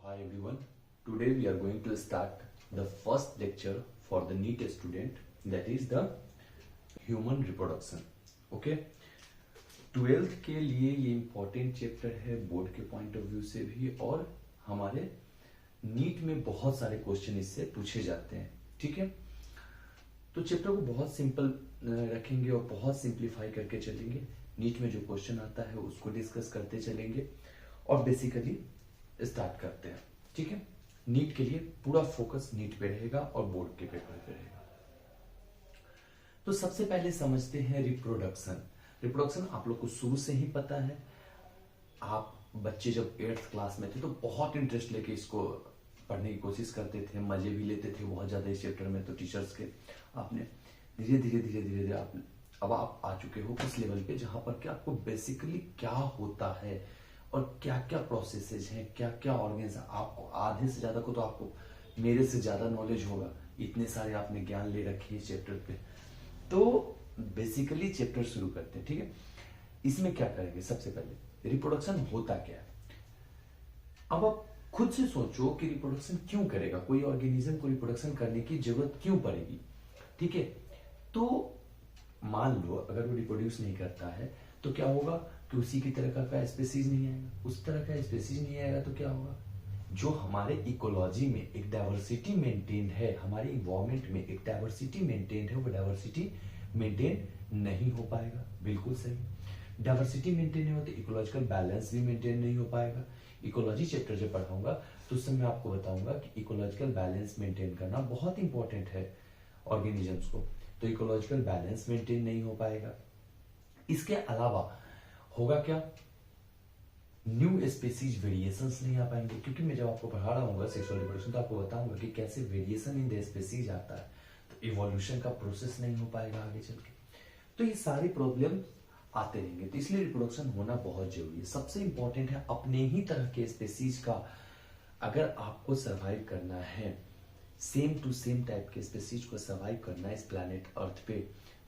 Hi everyone. Today we are going to start the first lecture for the NEET student, that is the human reproduction. Okay. 12th के लिए ये important chapter है board के point of view से भी, और हमारे NEET में बहुत सारे क्वेश्चन इससे पूछे जाते हैं. ठीक है, तो चैप्टर को बहुत सिंपल रखेंगे और बहुत सिंप्लीफाई करके चलेंगे. नीट में जो क्वेश्चन आता है उसको डिस्कस करते चलेंगे और बेसिकली स्टार्ट करते हैं. ठीक है, नीट के लिए पूरा फोकस नीट पे रहेगा और बोर्ड के पेपर पे रहेगा. तो सबसे पहले समझते हैं रिप्रोडक्शन. रिप्रोडक्शन आप लोग को शुरू से ही पता है. आप बच्चे जब 8th क्लास में थे तो बहुत इंटरेस्ट लेके इसको पढ़ने की कोशिश करते थे, मजे भी लेते थे बहुत ज्यादा इस चैप्टर में. तो टीचर्स के आपने धीरे धीरे अब आप आ चुके हो उस लेवल पे जहां पर कि आपको बेसिकली क्या होता है और क्या क्या प्रोसेसेस हैं, क्या क्या ऑर्गन्स हैं. आपको आधे से ज्यादा को तो आपको मेरे से ज्यादा नॉलेज होगा, इतने सारे आपने ज्ञान ले रखे हैं चैप्टर पे. तो बेसिकली चैप्टर शुरू करते हैं. ठीक है, इसमें क्या करेंगे, सबसे पहले रिप्रोडक्शन होता क्या है. अब आप खुद से सोचो कि रिप्रोडक्शन क्यों करेगा, कोई ऑर्गेनिज्म को रिप्रोडक्शन करने की जरूरत क्यों पड़ेगी. ठीक है, तो मान लो अगर वो रिप्रोड्यूस नहीं करता है तो क्या होगा कि उसी की तरह का स्पेसीज नहीं आएगा. उस तरह का स्पेसीज नहीं आएगा तो क्या होगा, जो हमारे इकोलॉजी में एक डाइवर्सिटी मेंटेन है, हमारे इन्वायरमेंट में एक डाइवर्सिटी मेंटेन है, वो डाइवर्सिटी मेंटेन नहीं हो पाएगा. बिल्कुल सही. डाइवर्सिटी मेंटेन नहीं होती, इकोलॉजिकल बैलेंस भी मेंटेन नहीं हो पाएगा. इकोलॉजी चैप्टर जब पढ़ाऊंगा तो उस समय मैं आपको बताऊंगा कि इकोलॉजिकल बैलेंस मेंटेन करना बहुत इंपॉर्टेंट है ऑर्गेनिजम्स को. तो इकोलॉजिकल बैलेंस मेंटेन नहीं हो पाएगा. इसके अलावा होगा क्या, न्यू स्पीसीज वेरिएशंस नहीं आ पाएंगे. क्योंकि मैं जब आपको पढ़ा रहा हूँ सेक्सुअल रिप्रोडक्शन तो आपको बताऊंगा कि कैसे वेरिएशन इन द स्पीसीज आता है. तो इवोल्यूशन का प्रोसेस नहीं हो पाएगा आगे चल के. तो ये सारी प्रॉब्लम आते रहेंगे. तो इसलिए रिप्रोडक्शन होना बहुत जरूरी है. सबसे इंपॉर्टेंट है अपने ही तरह के स्पीसीज का अगर आपको सर्वाइव करना है, सेम टू सेम टाइप के स्पीसीज को सर्वाइव करना है इस प्लैनेट अर्थ पे,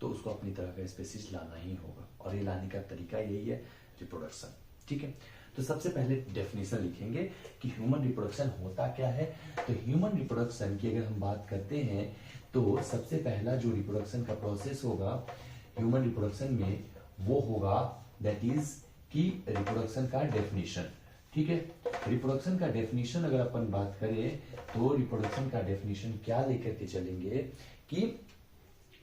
तो उसको अपनी तरह का स्पीसीज लाना ही होगा. और ये लाने का तरीका यही है, रिप्रोडक्शन. ठीक है, तो सबसे पहले डेफिनेशन लिखेंगे कि ह्यूमन रिप्रोडक्शन होता क्या है. तो ह्यूमन रिप्रोडक्शन की अगर हम बात करते हैं तो सबसे पहला जो रिप्रोडक्शन का प्रोसेस होगा ह्यूमन रिप्रोडक्शन में वो होगा दैट इज कि रिप्रोडक्शन का डेफिनेशन. ठीक है, रिप्रोडक्शन का डेफिनेशन अगर अपन बात करें तो रिप्रोडक्शन का डेफिनेशन क्या लेकर के चलेंगे कि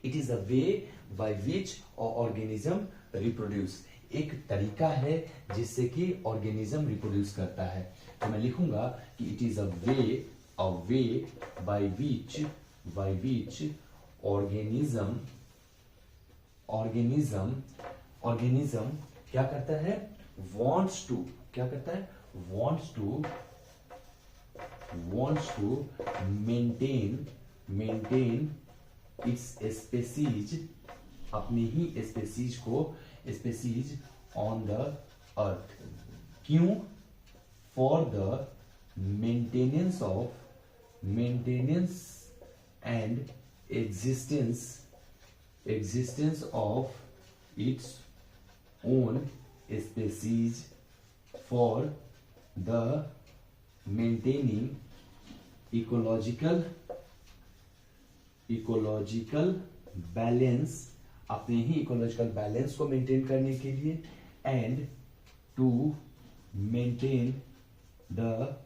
it is a way by which organism reproduce. एक तरीका है जिससे कि ऑर्गेनिज्म रिप्रोड्यूस करता है. तो मैं लिखूंगा कि it is a way by which organism क्या करता है, wants to maintain its species, अपनी ही स्पेसीज ऑन द अर्थ. क्यों, for the maintenance and existence of its own species, for the maintaining ecological balance, अपने ही इकोलॉजिकल बैलेंस को maintain करने के लिए, and to maintain the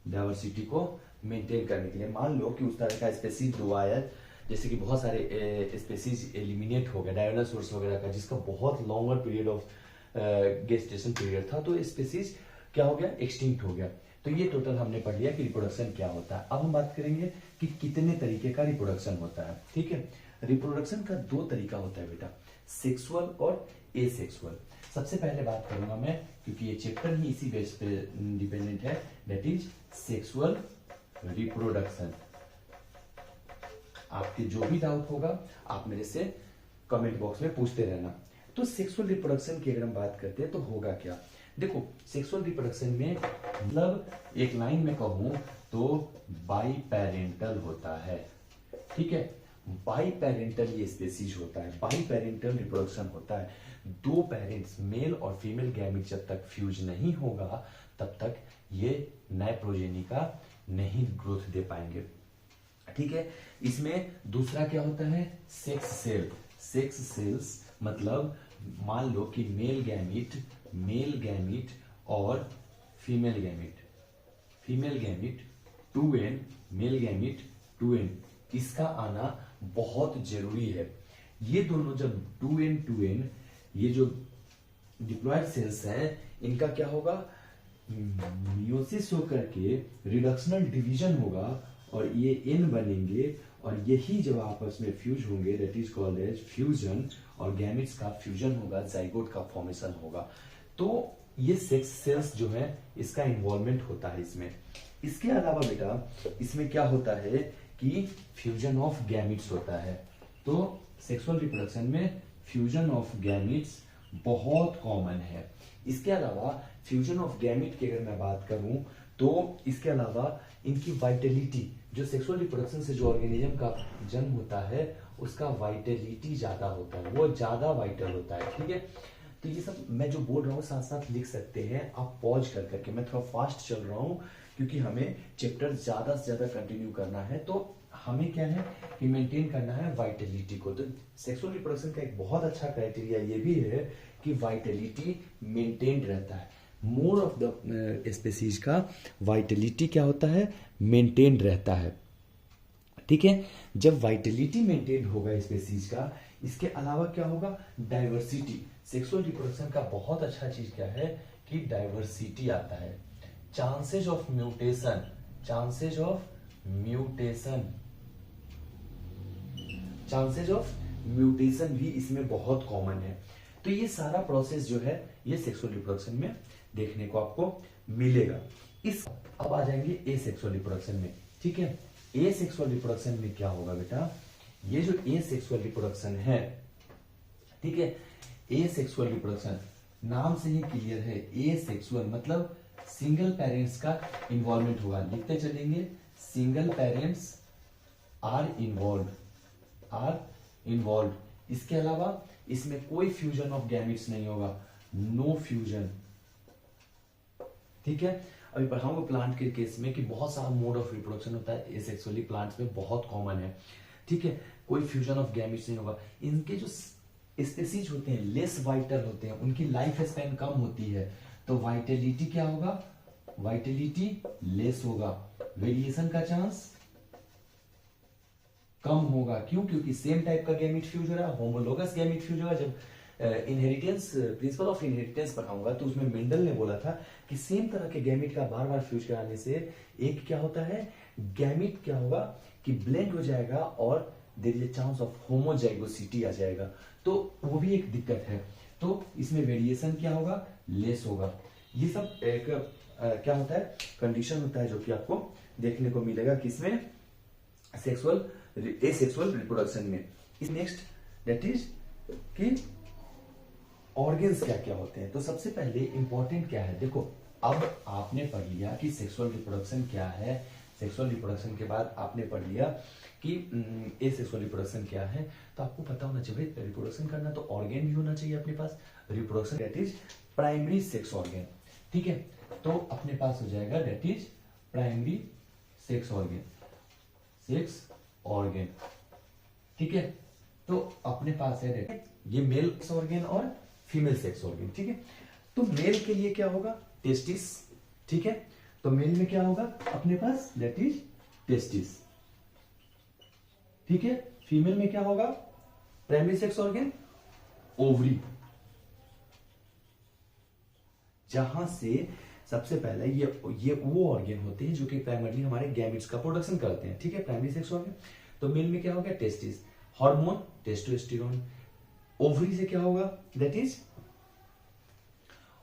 diversity को मेंटेन करने के लिए. मान लो कि उस तरह का स्पेसीज दो आया, जैसे कि बहुत सारे स्पेसीज एलिमिनेट हो गया, डायनासोर्स वगैरह का, जिसका बहुत longer period of gestation period था, तो स्पेसीज क्या हो गया, एक्सटिंक्ट हो गया. तो ये टोटल हमने पढ़ लिया कि रिप्रोडक्शन क्या होता है. अब हम बात करेंगे कि कितने तरीके का रिप्रोडक्शन होता है. ठीक है, रिप्रोडक्शन का 2 तरीका होता है बेटा, सेक्सुअल और एसेक्सुअल. सबसे पहले बात करूंगा मैं, क्योंकि ये चैप्टर ही इसी बेस पे डिपेंडेंट है, दैट इज सेक्सुअल रिप्रोडक्शन. आपके जो भी डाउट होगा आप मेरे से कमेंट बॉक्स में पूछते रहना. तो सेक्सुअल रिप्रोडक्शन की अगर हम बात करते हैं तो होगा क्या, देखो सेक्सुअल रिप्रोडक्शन में मतलब एक लाइन में कहूं तो बाई पेरेंटल होता है. ठीक है, बाई पेरेंटल ये स्पेसीज होता है, बाई पेरेंटल रिप्रोडक्शन होता है। दो पेरेंट्स मेल और फीमेल गैमिट जब तक फ्यूज नहीं होगा तब तक ये नए प्रोजेनी का नहीं ग्रोथ दे पाएंगे। ठीक है, इसमें दूसरा क्या होता है, सेक्स सेल। सेक्स सेल्स मतलब मान लो कि मेल गैमिट और female gamete 2n, male gamete 2n, इसका आना बहुत जरूरी है। ये दोनों जब 2n ये जो डिप्लॉयड सेल्स हैं इनका क्या होगा, मियोसिस होकर के रिडक्शनल डिवीजन होगा और ये n बनेंगे और यही जब आपस में फ्यूज होंगे that is called as fusion, और गैमेट्स का फ्यूजन होगा, जाइगोट का फॉर्मेशन होगा। तो ये सेक्स सेल्स जो है इसका इन्वॉल्वमेंट होता है इसमें। इसके अलावा बेटा इसमें क्या होता है कि फ्यूजन ऑफ गैमेट्स होता है। तो सेक्सुअल रिप्रोडक्शन में फ्यूजन ऑफ गैमेट्स बहुत कॉमन है। इसके अलावा फ्यूजन ऑफ गैमेट की अगर मैं बात करूं तो इसके अलावा इनकी वाइटलिटी, जो सेक्सुअल रिप्रोडक्शन से जो ऑर्गेनिज्म का जन्म होता है उसका वाइटलिटी ज्यादा होता है, वो ज्यादा वाइटल होता है। ठीक है, तो ये सब मैं जो बोल रहा हूँ साथ साथ लिख सकते हैं आप पॉज कर करके। मैं थोड़ा फास्ट चल रहा हूँ क्योंकि हमें चैप्टर ज्यादा से ज्यादा कंटिन्यू करना है, तो हमें क्या है कि मेंटेन करना है वाइटलिटी को। तो सेक्सुअल रिप्रोडक्शन का एक बहुत अच्छा क्राइटेरिया ये भी है कि वाइटलिटी मेंटेन्ड रहता है। मोर ऑफ द स्पीसीज का वाइटलिटी क्या होता है, मेंटेन्ड रहता है। ठीक है, जब वाइटलिटी मेंटेन होगा स्पीसीज का, इसके अलावा क्या होगा, डाइवर्सिटी। सेक्सुअल रिप्रोडक्शन का बहुत अच्छा चीज क्या है कि डाइवर्सिटी आता है। चांसेज ऑफ म्यूटेशन भी इसमें बहुत कॉमन है। तो ये सारा प्रोसेस जो है ये सेक्सुअल रिप्रोडक्शन में देखने को आपको मिलेगा। अब आ जाएंगे ए सेक्सुअल रिप्रोडक्शन में। ठीक है, ए सेक्सुअल रिप्रोडक्शन में क्या होगा बेटा, ये जो ए सेक्सुअल रिप्रोडक्शन है, ठीक है, ए सेक्सुअल रिप्रोडक्शन नाम से ही क्लियर है। ए सेक्सुअल मतलब सिंगल पेरेंट्स का इन्वॉल्वमेंट होगा। लिखते चलेंगे, सिंगल पेरेंट्स आर इन्वॉल्व। इसके अलावा इसमें कोई फ्यूजन ऑफ गैमेट्स नहीं होगा, नो फ्यूजन। ठीक है, अभी पढ़ाऊंगा प्लांट के केस में कि बहुत सारा मोड ऑफ रिप्रोडक्शन होता है एसेक्सुअली, प्लांट्स में बहुत कॉमन है। ठीक है, कोई फ्यूजन ऑफ गैमेट्स नहीं होगा। इनके जो स्पीसीज होते हैं लेस वाइटल होते हैं, उनकी लाइफ स्पैन कम होती है, तो वाइटलिटी क्या होगा, वाइटलिटी लेस होगा, वेरिएशन का चांस कम होगा। क्यों, क्योंकि सेम टाइप का गैमेट फ्यूज हो रहा है, होमोलोगस गैमेट फ्यूज होगा। जब इनहेरिटेंस, प्रिंसिपल ऑफ इनहेरिटेंस पढ़ाऊंगा तो उसमें मेंडल ने बोला था कि सेम तरह के गैमेट का बार बार फ्यूज कराने से एक क्या होता है, गैमेट क्या होगा कि ब्लेंड हो जाएगा और there is a chance of homozygosity आ जाएगा, तो वो भी एक दिक्कत है। तो इसमें वेरिएशन क्या होगा, लेस होगा। ये सब एक क्या होता है, कंडीशन होता है जो कि आपको देखने को मिलेगा किसमें, सेक्सुअल एसेक्सुअल रिप्रोडक्शन में। नेक्स्ट दैट इज कि ऑर्गन्स क्या क्या होते हैं। तो सबसे पहले इंपॉर्टेंट क्या है, देखो अब आपने पढ़ लिया कि सेक्सुअल रिप्रोडक्शन क्या है। सेक्सुअल रिप्रोडक्शन के बाद आपने पढ़ लिया कि एसेक्सुअल रिप्रोडक्शन क्या है, तो आपको पता होना चाहिए रिप्रोडक्शन करना तो ऑर्गन भी होना चाहिए अपने पास। Reproduction that is primary sex organ. ठीक है, तो अपने पास हो जाएगा that is primary sex organ. ठीक है, तो अपने पास है ये मेल सेक्स ऑर्गन और फीमेल सेक्स ऑर्गन। ठीक है, तो मेल के लिए क्या होगा, टेस्टिस। ठीक है, तो मेल में क्या होगा अपने पास दैट इज टेस्टिस। ठीक है, फीमेल में क्या होगा, प्राइमरी सेक्स ऑर्गन ओवरी, जहां से सबसे पहले ये वो ऑर्गन होते हैं जो कि प्राइमरली हमारे गैमेट्स का प्रोडक्शन करते हैं। ठीक है, प्राइमरी सेक्स ऑर्गन। तो मेल में क्या होगा, टेस्टिस, हार्मोन टेस्टोस्टेरोन। ओवरी से क्या होगा, दैट इज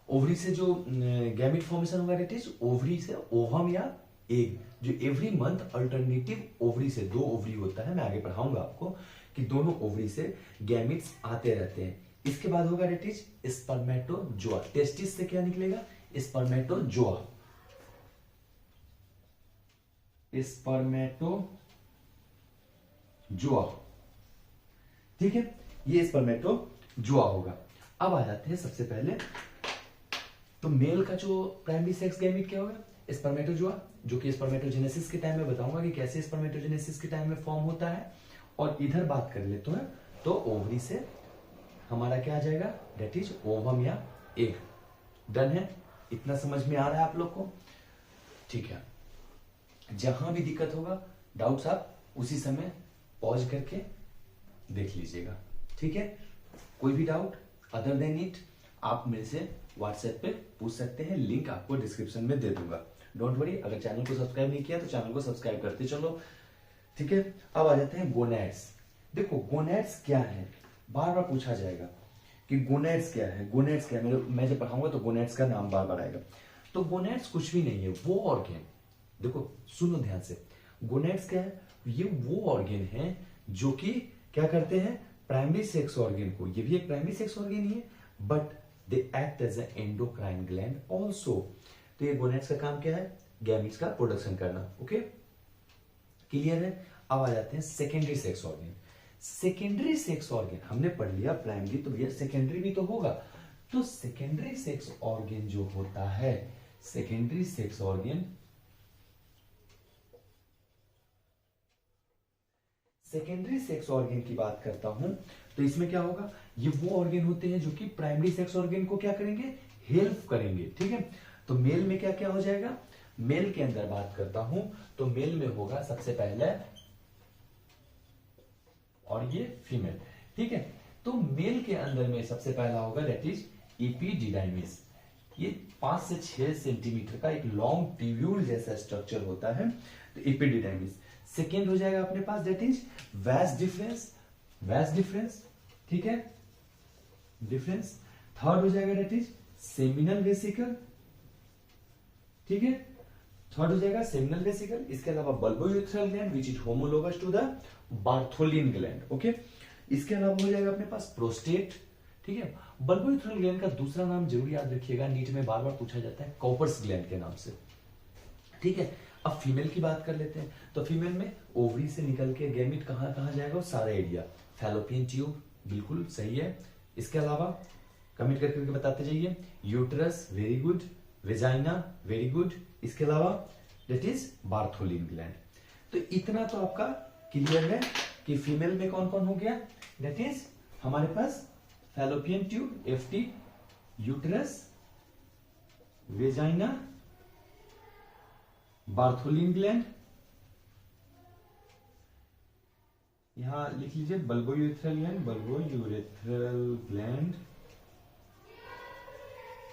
ओवरी से जो गैमेट फॉर्मेशन होगा दैट इज ओवरी से ओवम या एग, जो एवरी मंथ अल्टरनेटिव ओवरी से, दो ओवरी होता है, मैं आगे पढ़ाऊंगा आपको कि दोनों ओवरी से गैमेट्स आते रहते हैं। इसके बाद होगा दैट इज स्पर्मेटोजोआ। टेस्टिस से क्या निकलेगा, स्पर्मेटोजोआ। स्पर्मेटोजोआ ठीक है, ये स्पर्मेटोजुआ होगा। अब आ जाते हैं सबसे पहले, तो मेल का जो प्राइमरी सेक्स गैमेट क्या होगा, स्पर्मेटोजुआ, जो कि स्पर्मेटोजेनेसिस के टाइम में बताऊंगा कि कैसे स्पर्मेटोजेनेसिस के टाइम में फॉर्म होता है। और इधर बात कर लेते हैं तो ओवरी से हमारा क्या आ जाएगा, डेट इज ओवम या एग। डन है, इतना समझ में आ रहा है आप लोग को? ठीक है, जहां भी दिक्कत होगा, डाउट्स आप उसी समय पॉज करके देख लीजिएगा। ठीक है, कोई भी डाउट अदर देन इट आप मेरे से व्हाट्सएप पे पूछ सकते हैं, लिंक आपको डिस्क्रिप्शन में दे दूंगा। डोंट वरी, अगर चैनल को सब्सक्राइब नहीं किया तो चैनल को सब्सक्राइब करते चलो। ठीक है, अब आ जाते हैं गोनैड्स। देखो गोनैड्स क्या है, बार बार पूछा जाएगा कि गोनैड्स क्या है, गोनैड्स क्या है। मैं जब पढ़ाऊंगा तो गोनैड्स का नाम बार बार आएगा। तो गोनैड्स कुछ भी नहीं है, वो ऑर्गेन, देखो सुनो ध्यान से, गोनैड्स क्या है, ये वो ऑर्गेन है जो कि क्या करते हैं, प्राइमरी सेक्स ऑर्गेन को, ये भी एक प्राइमरी सेक्स ऑर्गेन ही है, but they act as endocrine gland also. तो ये गोनैड्स का काम क्या है, गैमीट्स का प्रोडक्शन करना। ओके, क्लियर है? अब आ जाते हैं secondary sex organ. Secondary sex organ हमने पढ़ लिया प्राइमरी, तो भैया सेकेंडरी भी तो होगा। तो सेकेंडरी सेक्स ऑर्गेन जो होता है, secondary sex organ, secondary sex organ की बात करता हूं तो इसमें क्या होगा, ये वो ऑर्गेन होते हैं जो कि प्राइमरी सेक्स ऑर्गेन को क्या करेंगे, हेल्प करेंगे। ठीक है, तो मेल में क्या क्या हो जाएगा, मेल के अंदर बात करता हूं तो मेल में होगा सबसे पहले, और ये फीमेल। ठीक है, तो मेल के अंदर में सबसे पहला होगा दैट इज एपिडिडाइमिस। ये 5 से 6 सेंटीमीटर का एक लॉन्ग ट्यूब्यूल जैसा स्ट्रक्चर होता है, तो एपिडिडाइमिस। सेकेंड हो जाएगा अपने पास that is vas deferens, vas difference. ठीक है, डिफरेंस। थर्ड हो जाएगा दैट इज सेमिनल वेसिकल। ठीक है, थर्ड हो जाएगा सेमिनल वेसिकल। इसके अलावा bulbourethral gland which is homologous to the Bartholin gland. Okay, इसके अलावा हो जाएगा अपने पास प्रोस्टेट। ठीक है, बल्बोयूरेथ्रल ग्लैंड का दूसरा नाम जरूर याद रखिएगा, नीट में बार बार पूछा जाता है, कॉपर्स ग्लैंड के नाम से। ठीक है, अब फीमेल की बात कर लेते हैं। तो फीमेल में ओवरी से निकल के गैमिट कहां कहां जाएगा, वो सारा एरिया। फैलोपियन ट्यूब बिल्कुल सही है। इसके अलावा कमेंट करके बताते जाइए। Uterus very good, vagina very good. इसके अलावा दैट इज बार्थोलिन ग्लैंड। तो इतना तो आपका क्लियर है कि फीमेल में कौन कौन हो गया, दैट इज हमारे पास fallopian tube FT, uterus, vagina, Bartholin gland, यहां लिख लीजिए बल्बोयूरेथ्रल ग्लैंड, बल्बोयूरेथ्रल ग्लैंड।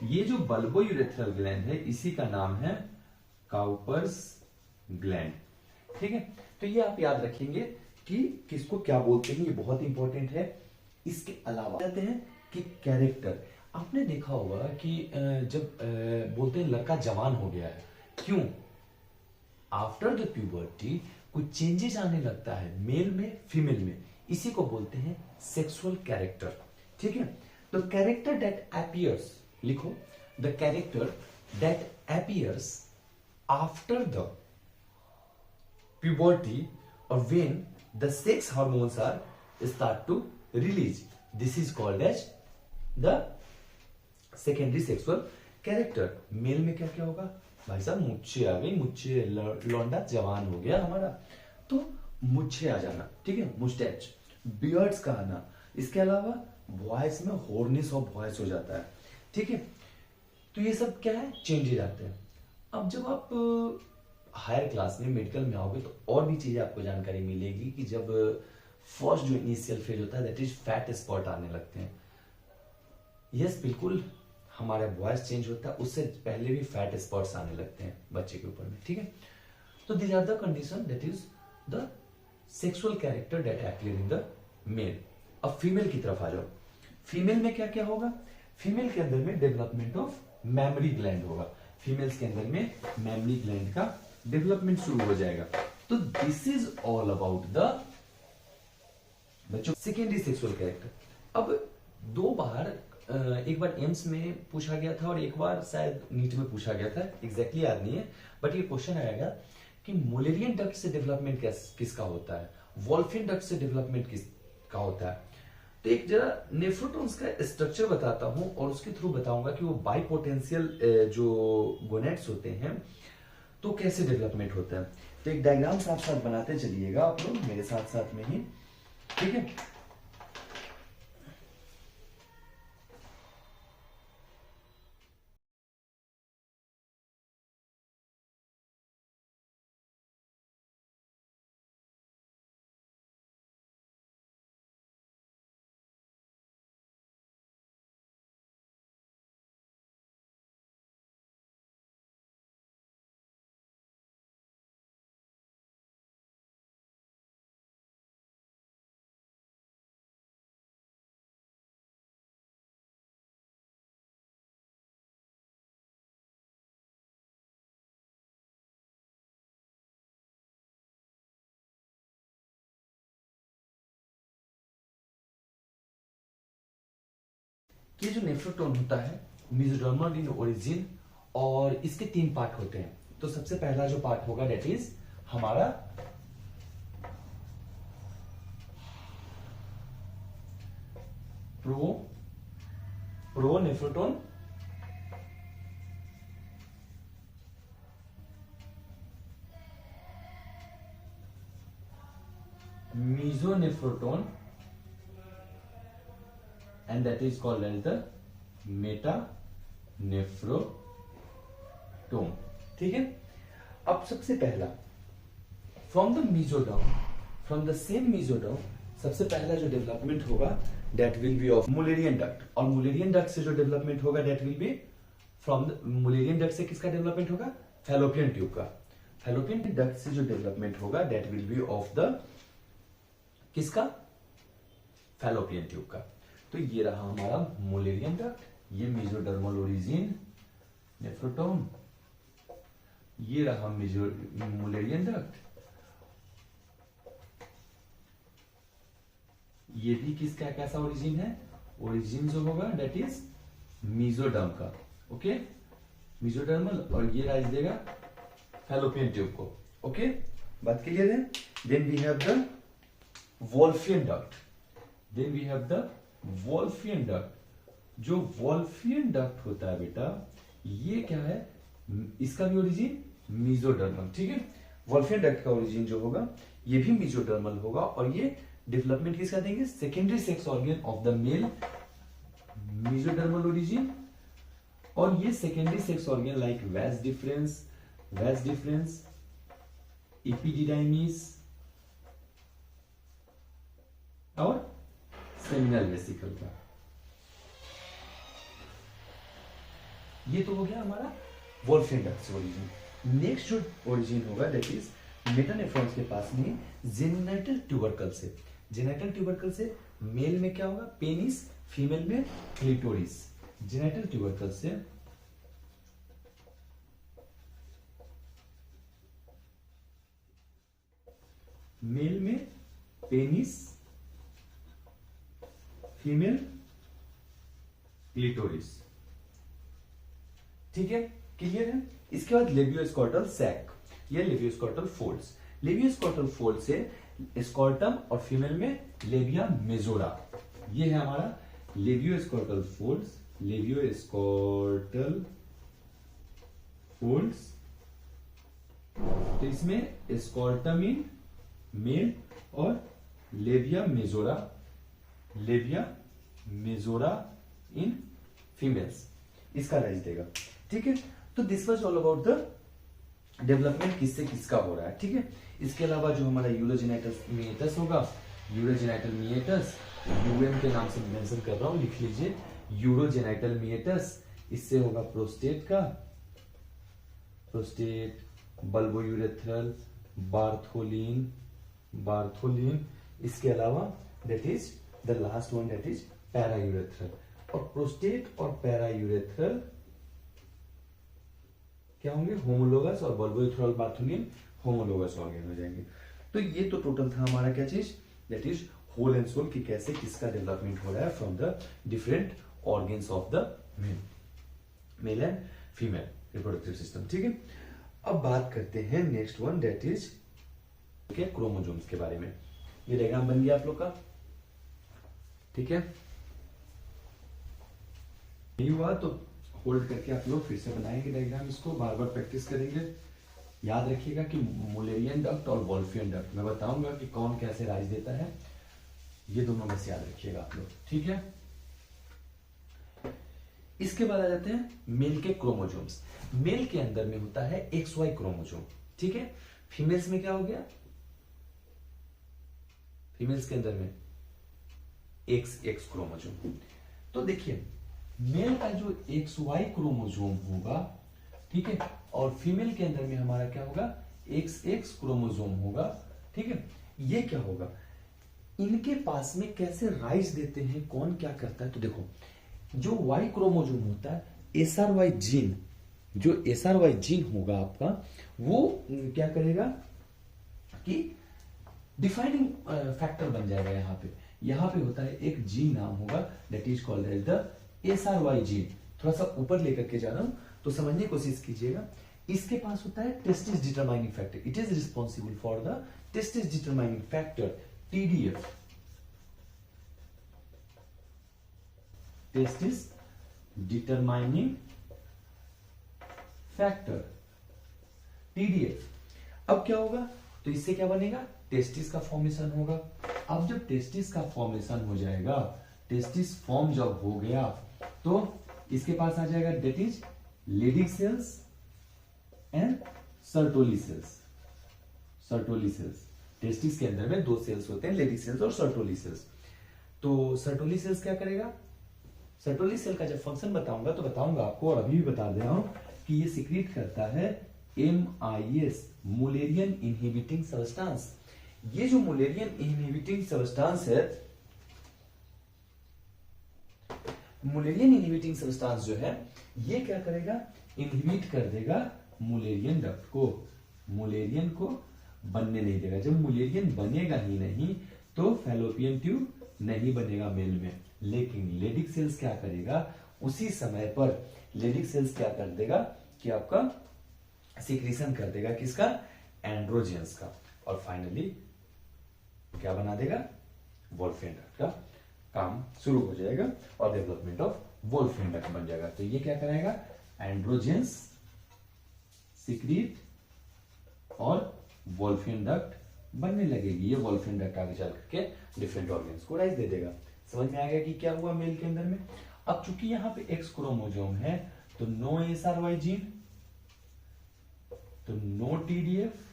ये जो बल्बोयूरेथ्रल ग्लैंड है इसी का नाम है काउपर्स ग्लैंड। ठीक है, तो ये आप याद रखेंगे कि किसको क्या बोलते हैं, ये बहुत इंपॉर्टेंट है। इसके अलावा कहते हैं कि कैरेक्टर, आपने देखा होगा कि जब बोलते हैं लड़का जवान हो गया है, क्यों, आफ्टर द प्यूबर्टी कुछ चेंजेस आने लगता है मेल में फीमेल में, इसी को बोलते हैं सेक्सुअल कैरेक्टर। ठीक है, तो कैरेक्टर दैट अपीयर्स, लिखो, the character that appears after the puberty और when the sex hormones are start to release, this is called as the secondary sexual character. Male में क्या क्या होगा, भाई साहब मुच्छे आ गई, मुच्छे, लौंडा जवान हो गया हमारा, तो मुच्छे आ जाना। ठीक है, मुस्टैच, बियर्ड्स का आना। इसके अलावा वॉइस में हॉर्नेस ऑफ वॉइस हो जाता है। ठीक है, तो ये सब क्या है, चेंजेस आते हैं। अब जब आप हायर क्लास में मेडिकल में आओगे तो और भी चीजें आपको जानकारी मिलेगी कि जब फर्स्ट जो इनिशियल फेज होता है दैट इज फैट स्पॉट आने लगते हैं। यस बिल्कुल, हमारा वॉइस चेंज होता है, उससे पहले भी फैट स्पॉट्स आने लगते हैं बच्चे के ऊपर में। ठीक है, तो this are the condition that is the sexual character that appear in the male. अब फीमेल की तरफ आ जाओ। फीमेल में क्या क्या होगा, फीमेल के अंदर में डेवलपमेंट ऑफ मेमरी ग्लैंड होगा। फीमेल्स के अंदर में मेमरी ग्लैंड का डेवलपमेंट शुरू हो जाएगा। तो this is all about the बच्चों सेकेंडरी सेक्सुअल कैरेक्टर। अब दो बार, एक बार एम्स में पूछा गया था और एक बार शायद नीट में पूछा गया था, एग्जैक्टली याद नहीं है, बट ये क्वेश्चन आएगा कि मुलेरियन डक्ट से डेवलपमेंट किसका होता है, वोल्फिन डक्ट से डेवलपमेंट किसका होता है। तो एक जरा नेफ्रोटॉन्स का स्ट्रक्चर बताता हूं और उसके थ्रू बताऊंगा कि वो बाइपोटेंशियल जो गोनेट्स होते हैं तो कैसे डेवलपमेंट होता है। तो एक डायग्राम साथ साथ बनाते चलिएगा आप लोग मेरे साथ साथ में ही, ठीक है। ये जो नेफ्रोटोन होता है मेसोडर्मल इन ओरिजिन और इसके 3 पार्ट होते हैं। तो सबसे पहला जो पार्ट होगा दैट इज हमारा प्रोनेफ्रोटोन, mesonephroton and that is called as the metanephroton, ठीक है। अब सबसे पहला from the mesoderm, from the same mesoderm सबसे पहला जो डेवलपमेंट होगा that will B of Mullerian duct, और मुलेरियन डक्ट से जो डेवलपमेंट होगा that will B from the Mullerian duct से किसका डेवलपमेंट होगा, फैलोपियन ट्यूब का। फैलोपियन डक्ट से जो डेवलपमेंट होगा that will B of the किसका, फैलोपियन ट्यूब का। तो ये रहा हमारा मुलेरियन डक्ट, ये मेसोडर्मल ओरिजिन नेफ्रोटोन, ये रहा मुलेरियन डक्ट, ये भी किसका कैसा ओरिजिन है, ओरिजिन जो होगा दैट इज मेसोडर्म का, ओके मेसोडर्मल, और ये राइज देगा फैलोपियन ट्यूब को, ओके बात क्लियर है। Then we have the Wolffian duct, then we have the Wolffian duct. जो वोल्फियन डक्ट होता है बेटा ये क्या है, इसका भी ओरिजिन मेसोडर्मल, ठीक है। वोल्फियन डक्ट का ओरिजिन जो होगा ये भी मेसोडर्मल होगा और ये डेवलपमेंट किसका देंगे, secondary sex organ of the male, mesodermal origin, और ये secondary sex organ like vas deferens, epididymis और सेमिनल वेसिकल का। ये तो हो गया हमारा वोल्फियन डक्ट से ओरिजिन। नेक्स्ट जो ओरिजिन होगा दैट इज मेटानेफ्रॉन्स के पास में जेनिटल ट्यूबरकल से। जेनिटल ट्यूबरकल से मेल में क्या होगा, पेनिस, फीमेल में क्लिटोरिस। जेनिटल ट्यूबरकल से मेल में पेनिस, फीमेल क्लिटोरिस, ठीक है क्लियर है। इसके बाद लेबियोस्कॉटल सैक या लेबियोस्कॉटल फोल्ड्स। लेबियोस्कॉटल फोल्ड से स्कॉर्टम और फीमेल में लेबिया मेजोरा, ये है हमारा लेबियोस्कॉटल फोल्ड्स, लेबियोस्कॉटल फोल्ड्स। तो इसमें स्कॉर्टम इन मेल और लेबिया मेजोरा इन फीमेल्स, इसका राइज देगा, ठीक है। तो this was all about the development किससे किसका हो रहा है, ठीक है। इसके अलावा जो हमारा यूरोजेनाइटल मिएटस होगा, यूरोजेनाइटल मिएटस यूएम के नाम से मेंशन कर रहा हूं, लिख लीजिए यूरोजेनाइटल मिएटस। इससे होगा प्रोस्टेट का, प्रोस्टेट, बल्बोयूरेथ्रल, बार्थोलिन। इसके अलावा that is the last one that is paraurethral. और प्रोस्टेट और पैरायूरेथ्रल क्या होंगे, होमोलोगस, और बल्बोयूरेथ्रल बार्थोलिन होमोलोगस ऑर्गन हो जाएंगे। तो ये तो टोटल था हमारा क्या चीज, that is whole and soul कि कैसे किसका डेवलपमेंट हो रहा है from the different organs of the male and female reproductive system, ठीक है। अब बात करते हैं next one that is chromosomes के बारे में। ये डायग्राम बन गया आप लोग का, ठीक है, नहीं हुआ तो होल्ड करके आप लोग फिर से बनाएंगे डायग्राम, इसको बार बार प्रैक्टिस करेंगे। याद रखिएगा कि मुलेरियन डक्ट और वोल्फियन डक्ट मैं बताऊंगा कि कौन कैसे राइज देता है, ये दोनों में से याद रखिएगा आप लोग, ठीक है। इसके बाद आ जाते हैं मेल के क्रोमोजोम्स। मेल के अंदर में होता है XY क्रोमोजोम, ठीक है। फीमेल्स में क्या हो गया, फीमेल्स के अंदर में XX क्रोमोजोम। तो देखिए मेल का जो XY क्रोमोजोम होगा, ठीक है, और फीमेल के अंदर में हमारा क्या होगा, XX क्रोमोजोम होगा, ठीक है। ये क्या होगा, इनके पास में कैसे राइज देते हैं, कौन क्या करता है, तो देखो जो Y क्रोमोजोम होता है, SRY जीन, जो SRY जीन होगा आपका, वो क्या करेगा कि डिफाइनिंग फैक्टर बन जाएगा। यहां पे होता है एक जीन नाम होगा, that is called as the SRY gene. थोड़ा सा ऊपर लेकर के जा रहा हूं तो समझने की कोशिश कीजिएगा। इसके पास होता है testis determining factor, it is responsible for the testis determining factor TDF, testis determining factor TDF। अब क्या होगा, तो इससे क्या बनेगा, टेस्टिस का फॉर्मेशन होगा। अब जब टेस्टिस का फॉर्मेशन हो जाएगा, टेस्टिस फॉर्म जब हो गया तो इसके पास आ जाएगा that is Leydig cells and Sertoli cells. Sertoli cells, testis के अंदर में दो सेल्स होते हैं, लेडिक सेल्स और सर्टोली सेल्स। तो सर्टोली सेल्स क्या करेगा, सर्टोली सेल का जब फंक्शन बताऊंगा तो बताऊंगा आपको, और अभी भी बता दे रहा हूं कि ये सिक्रीट करता है MIS, मुलेरियन इनहिबिटिंग सब्सटेंस। ये जो मुलेरियन इनहिबिटिंग सब्सटेंस है, मुलेरियन इनहिबिटिंग सब्सटेंस जो है, ये क्या करेगा, इनहिबिट कर देगा मुलेरियन डक्ट को, मुलेरियन को बनने नहीं देगा। जब मुलेरियन बनेगा ही नहीं तो फैलोपियन ट्यूब नहीं बनेगा मेल में। लेकिन लेडिक सेल्स क्या करेगा, उसी समय पर लेडिक सेल्स क्या कर देगा कि आपका सिक्रीशन कर देगा, किसका, एंड्रोजेंस का, और फाइनली क्या बना देगा, वोल्फियन डक्ट का काम शुरू हो जाएगा और डेवलपमेंट ऑफ वोल्फियन डक्ट बन जाएगा। तो ये क्या कराएगा, एंड्रोजेंस सिक्रीट और वोल्फियन डक्ट बनने लगेगी। ये वोल्फियन डक्ट आगे चल करके डिफरेंट ऑर्गन्स को राइज दे देगा। समझ में आ गया कि क्या हुआ मेल के अंदर में। अब चूंकि यहां पे X क्रोमोजोम है तो नो SRY जीन, तो नो TDF।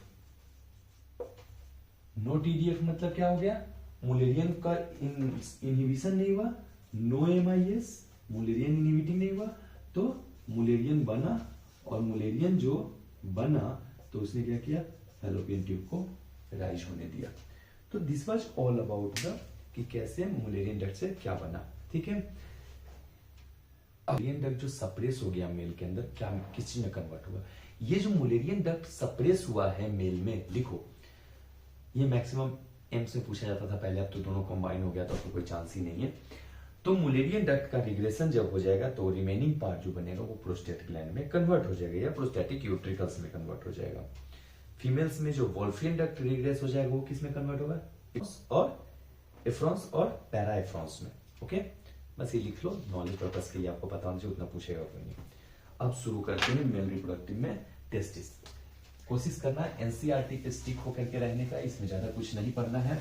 नो TDF मतलब क्या हो गया, मुलेरियन का इनहिबिशन नहीं हुआ, नो MIS, मुलेरियन इनहिबिटिंग नहीं हुआ, तो मुलेरियन बना, और मुलेरियन जो बना तो उसने क्या किया, फैलोपियन ट्यूब को राइज होने दिया। तो this was all about the कि कैसे मुलेरियन डक्ट से क्या बना, ठीक है। मुलेरियन डक्ट जो सप्रेस हो गया मेल के अंदर, क्या किस चीज में कन्वर्ट हुआ, ये जो मुलेरियन डक्ट सप्रेस हुआ है मेल में, लिखो ये मैक्सिमम एम्स में पूछा जाता था पहले, अब तो दोनों कंबाइन हो गया तो कोई चांस ही नहीं है। तो मुलेरियन डक्ट का रिग्रेशन जब हो जाएगा तो रिमेनिंग पार्ट जो बनेगा वो प्रोस्टेट ग्लैंड में कन्वर्ट हो जाएगा या प्रोस्टेटिक यूट्रिकल्स में कन्वर्ट हो जाएगा। फीमेल्स में जो वोल्फियन डक्ट रिग्रेस हो जाएगा वो किस में कन्वर्ट होगा, और एफ्रॉन्स और पैरा एफ्रॉन्स में। ओके, बस ये लिख लो नॉलेज पर्पस के लिए, आपको पता होना चाहिए, उतना पूछेगा कोई नहीं। अब शुरू करते हैं मेल रिप्रोडक्टिव में टेस्टिस। कोशिश करना एनसीईआरटी पे स्टिक होकर के रहने का, इसमें ज्यादा कुछ नहीं पढ़ना है।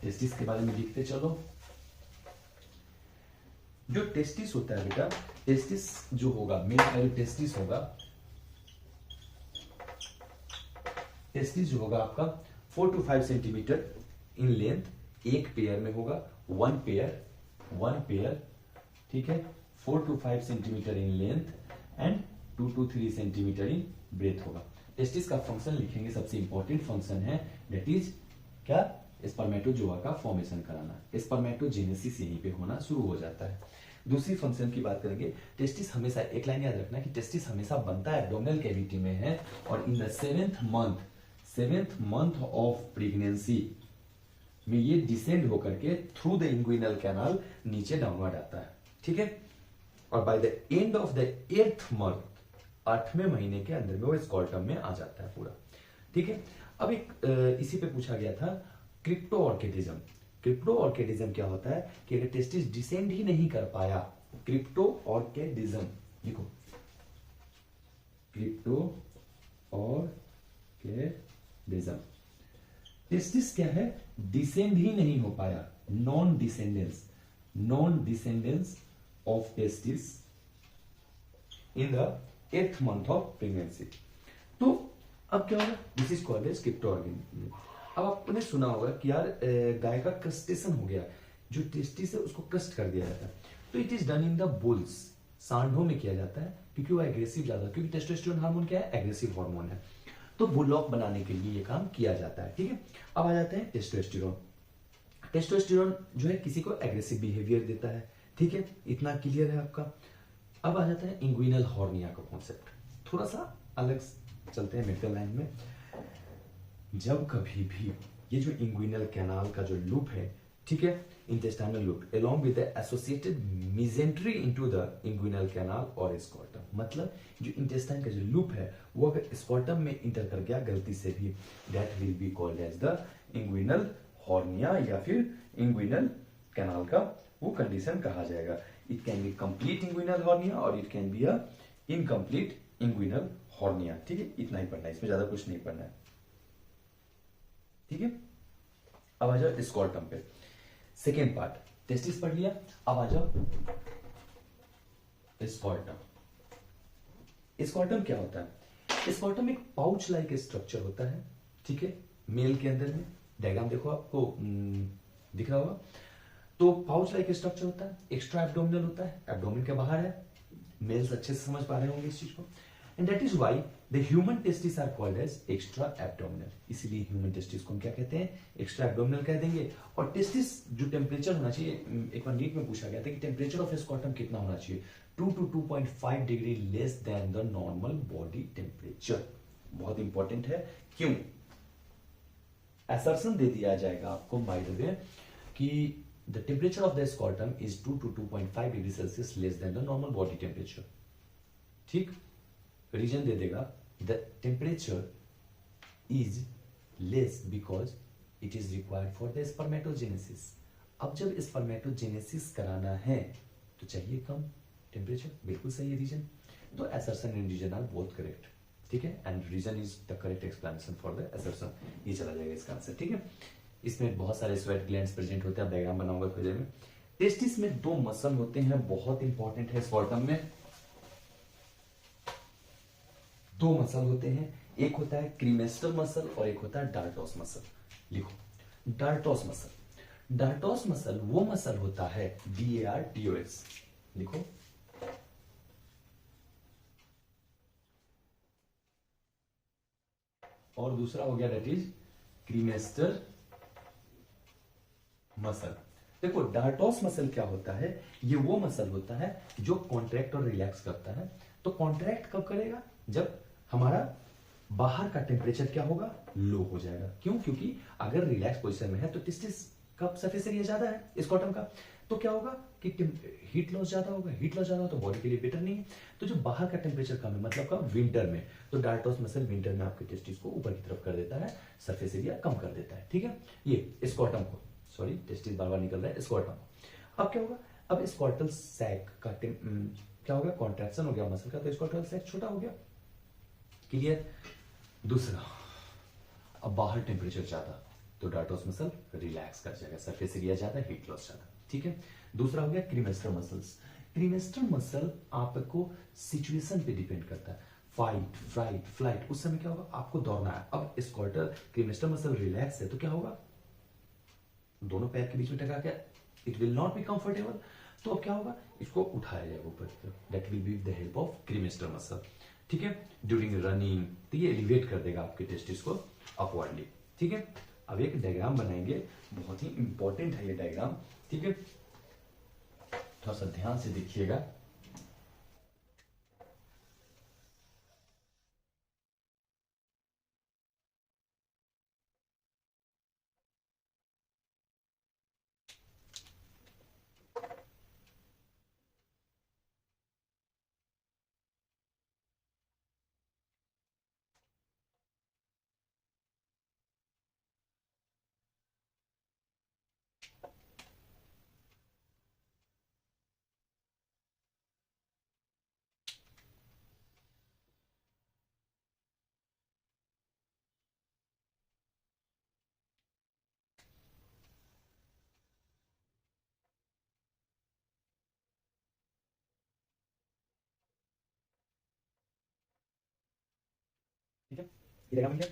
टेस्टिस के बारे में लिखते चलो। जो टेस्टिस होता है बेटा, टेस्टिस जो होगा, मेल का जो टेस्टिस होगा, टेस्टिस जो होगा आपका 4 to 5 सेंटीमीटर इन लेंथ, एक पेयर में होगा, वन पेयर, ठीक है, 4 to 5 centimetre in length and 2 to 3 centimetre in breadth होगा। टेस्टिस का फंक्शन लिखेंगे, सबसे इंपॉर्टेंट फंक्शन है दैट इज क्या, स्पर्मेटोजोआ का फॉर्मेशन कराना। स्पर्मेटोजेनेसिस यहीं पे होना शुरू हो जाता है। दूसरी फंक्शन की बात करेंगे, टेस्टिस हमेशा, एक लाइन याद रखना कि टेस्टिस हमेशा बनता है एब्डोमिनल कैविटी में है, और in the seventh month of pregnancy में ये डिसेंड होकर के थ्रू द इंग्विनल कैनाल नीचे डाउनवर्ड आता है, ठीक है। और by the end of the 8th month, 8वें महीने के अंदर में वो स्कॉल्टम में आ जाता है पूरा, ठीक है। अब एक इसी पे पूछा गया था क्रिप्टो ऑर्किडिज्म। क्रिप्टो ऑर्किडिज्म क्या होता है कि अगर टेस्टिस डिसेंड ही नहीं कर पाया, क्रिप्टो ऑर्किडिज्म लिखो, क्रिप्टो ऑर्किडिज्म, टेस्टिस क्या है, डिसेंड ही नहीं हो पाया, non descendance of testis in the 8th month of pregnancy. तो अब क्या होगा, this is called as cryptorchidism. अब आपने सुना होगा कि यार गाय का क्रस्टेशन हो गया, जो टेस्टिस है उसको क्रस्ट कर दिया जाता है, तो it is done in the bulls, सांडों में किया जाता है, क्योंकि वो एग्रेसिव ज्यादा, क्योंकि टेस्टोस्टेरोन हार्मोन क्या है, एग्रेसिव हार्मोन है, तो बुलॉक बनाने के लिए ये काम किया जाता है। ठीक है, अब आ जाते हैं टेस्टोस्टेरोन। टेस्टोस्टेरोन जो है किसी को एग्रेसिव बिहेवियर देता है, ठीक है, इतना क्लियर है आपका। अब आ जाता है इंग्विनल हॉर्निया का कॉन्सेप्ट, थोड़ा सा अलग चलते हैं मेडिकल लाइन में। जब कभी भी ये जो इंग्विनल कैनाल का जो लूप है, ठीक है, intestinal loop along with the associated mesentery into the inguinal canal और स्कॉर्टम, मतलब जो इंटेस्टाइन का जो लूप है वो अगर स्कॉर्टम में इंटर कर गया गलती से भी, that will be called as the inguinal hernia या फिर इंग्विनल कैनाल का वो कंडीशन कहा जाएगा। It can be complete inguinal hernia और it can be a incomplete inguinal hernia. ठीक है, इतना ही पढ़ना है, इसमें ज्यादा कुछ नहीं पढ़ना है। ठीक है, अब आ जाओ स्कॉर्टम पे, सेकेंड पार्ट, टेस्टिस पढ़ लिया, अब आ जाओ स्कॉर्टम। स्कॉर्टम क्या होता है, स्कॉर्टम एक पाउच लाइक स्ट्रक्चर होता है, ठीक है, मेल के अंदर में, डायग्राम देखो आपको दिख रहा होगा, तो पाउच लाइक स्ट्रक्चर होता है, एक्स्ट्रा एब्डोमिनल होता है, एब्डोमिन के बाहर है, मेल्स अच्छे से समझ पा रहे होंगे इस चीज को, and that is why the human testis are called as extra abdominal, इसीलिए ह्यूमन टेस्टिस को हम क्या कहते हैं, एक्स्ट्रा एब्डोमिनल कह देंगे। और टेस्टिस जो टेम्परेचर होना चाहिए, एक बार नीट में पूछा गया था कि टेम्परेचर ऑफ स्कॉर्टम कितना होना चाहिए, 2 to 2.5 degree less than the normal body temperature. बहुत इंपॉर्टेंट है, क्यों, असर्शन दे दिया जाएगा आपको बाय द वे कि the temperature of the scrotum is 2 to 2.5 degree Celsius less than the normal body temperature। ठीक, रीजन दे देगा, the temperature is less because it is required for the spermatogenesis। अब जब spermatogenesis कराना है तो चाहिए कम temperature, बिल्कुल सही है रीजन। तो assertion and reason are both correct, ठीक है, and reason is the correct explanation for the assertion, ये चला जाएगा इसका आंसर। ठीक है, इसमें बहुत सारे स्वेट ग्लैंड्स प्रेजेंट होते हैं, डायग्राम बनाऊंगा थोड़ी देर में। टेस्टिस में 2 मसल होते हैं, बहुत इंपॉर्टेंट है, स्कॉर्टम में 2 मसल होते हैं, एक होता है क्रीमेस्टर मसल और एक होता है डार्टोस मसल। लिखो, डार्टोस मसल, डार्टोस मसल वो मसल होता है, DARTOS लिखो, और दूसरा हो गया दैट इज क्रीमेस्टर मसल। देखो डार्टोस मसल क्या होता है, ये वो मसल होता है जो कॉन्ट्रैक्ट और रिलैक्स करता है। तो कॉन्ट्रैक्ट कब करेगा, जब हमारा बाहर का टेम्परेचर क्या होगा, लो हो जाएगा। क्यों, क्योंकि अगर रिलैक्स पोजीशन में है तो टेस्टिस का सरफेस एरिया ज्यादा है स्कॉर्टम का, तो क्या होगा कि हीट लॉस ज्यादा होगा, हीट लॉस ज्यादा हो तो बॉडी के लिए बेटर नहीं है। तो जो बाहर का टेम्परेचर कम है, मतलब कब, विंटर में, तो डार्टोस मसल विंटर में आपके टेस्टिस को ऊपर की तरफ कर देता है, सरफेस एरिया कम कर देता है। ठीक है, ये स्कॉर्टम को, सॉरी टेस्टिस बार बार निकल रहा है, स्कॉर्टम। अब क्या होगा, अब स्कॉर्टल सैक का क्या हो गया, कॉन्ट्रैक्शन हो गया मसल का, तो स्कॉर्टल सैक छोटा हो गया, क्लियर। दूसरा, अब बाहर टेम्परेचर ज्यादा तो डार्टोस मसल रिलैक्स कर जाएगा, सरफेस एरिया ज्यादा, हीट लॉस ज्यादा। ठीक है, दूसरा हो गया क्रीमेस्टर मसल्स। क्रीमेस्टर मसल आपको सिचुएशन पे डिपेंड करता है, फाइट फ्लाइट फ्लाइट, उस समय क्या होगा, आपको दौड़ना है। अब स्कॉर्टल क्रीमेस्टर मसल रिलैक्स है तो क्या होगा, दोनों पैर के बीच में टका के, it will not be comfortable, तो अब क्या होगा, इसको उठाया जाएगा ऊपर की तरफ, that will be with the help of cremaster muscle. ठीक है, ड्यूरिंग रनिंग, तो ये एलिवेट कर देगा आपके टेस्टिस को अपवर्डली। ठीक है, अब एक डायग्राम बनाएंगे, बहुत ही इंपॉर्टेंट है ये डायग्राम। ठीक है, थोड़ा सा ध्यान से देखिएगा। ठीक है, ये डायग्राम बन गया।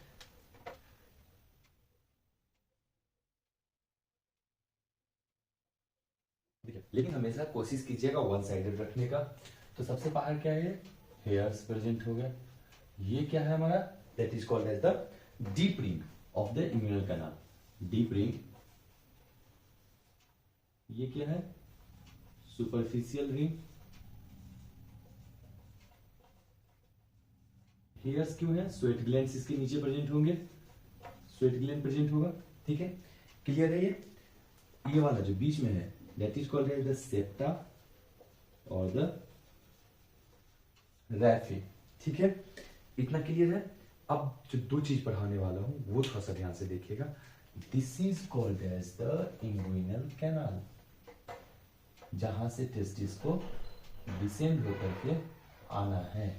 देखिए, लेकिन हमेशा कोशिश कीजिएगा वन साइडेड रखने का। तो सबसे बाहर क्या है, हेयर्स प्रेजेंट हो गया। ये क्या है हमारा, that is called as the deep ring of the inguinal canal. Deep ring, ये क्या है, सुपरफिशियल रिंग। हेयर्स क्यों है, स्वेट ग्लैंड्स इसके नीचे प्रेजेंट होंगे, स्वेट ग्लैंड प्रेजेंट होगा। ठीक है, क्लियर है ये वाला जो बीच में है that is called as the septa और द रैफी। ठीक है, इतना क्लियर है। अब जो दो चीज पढ़ाने वाला हूं वो थोड़ा सा ध्यान से देखिएगा। This is called as the inguinal canal, जहां से टेस्टिस को डिसेंड होकर के आना है।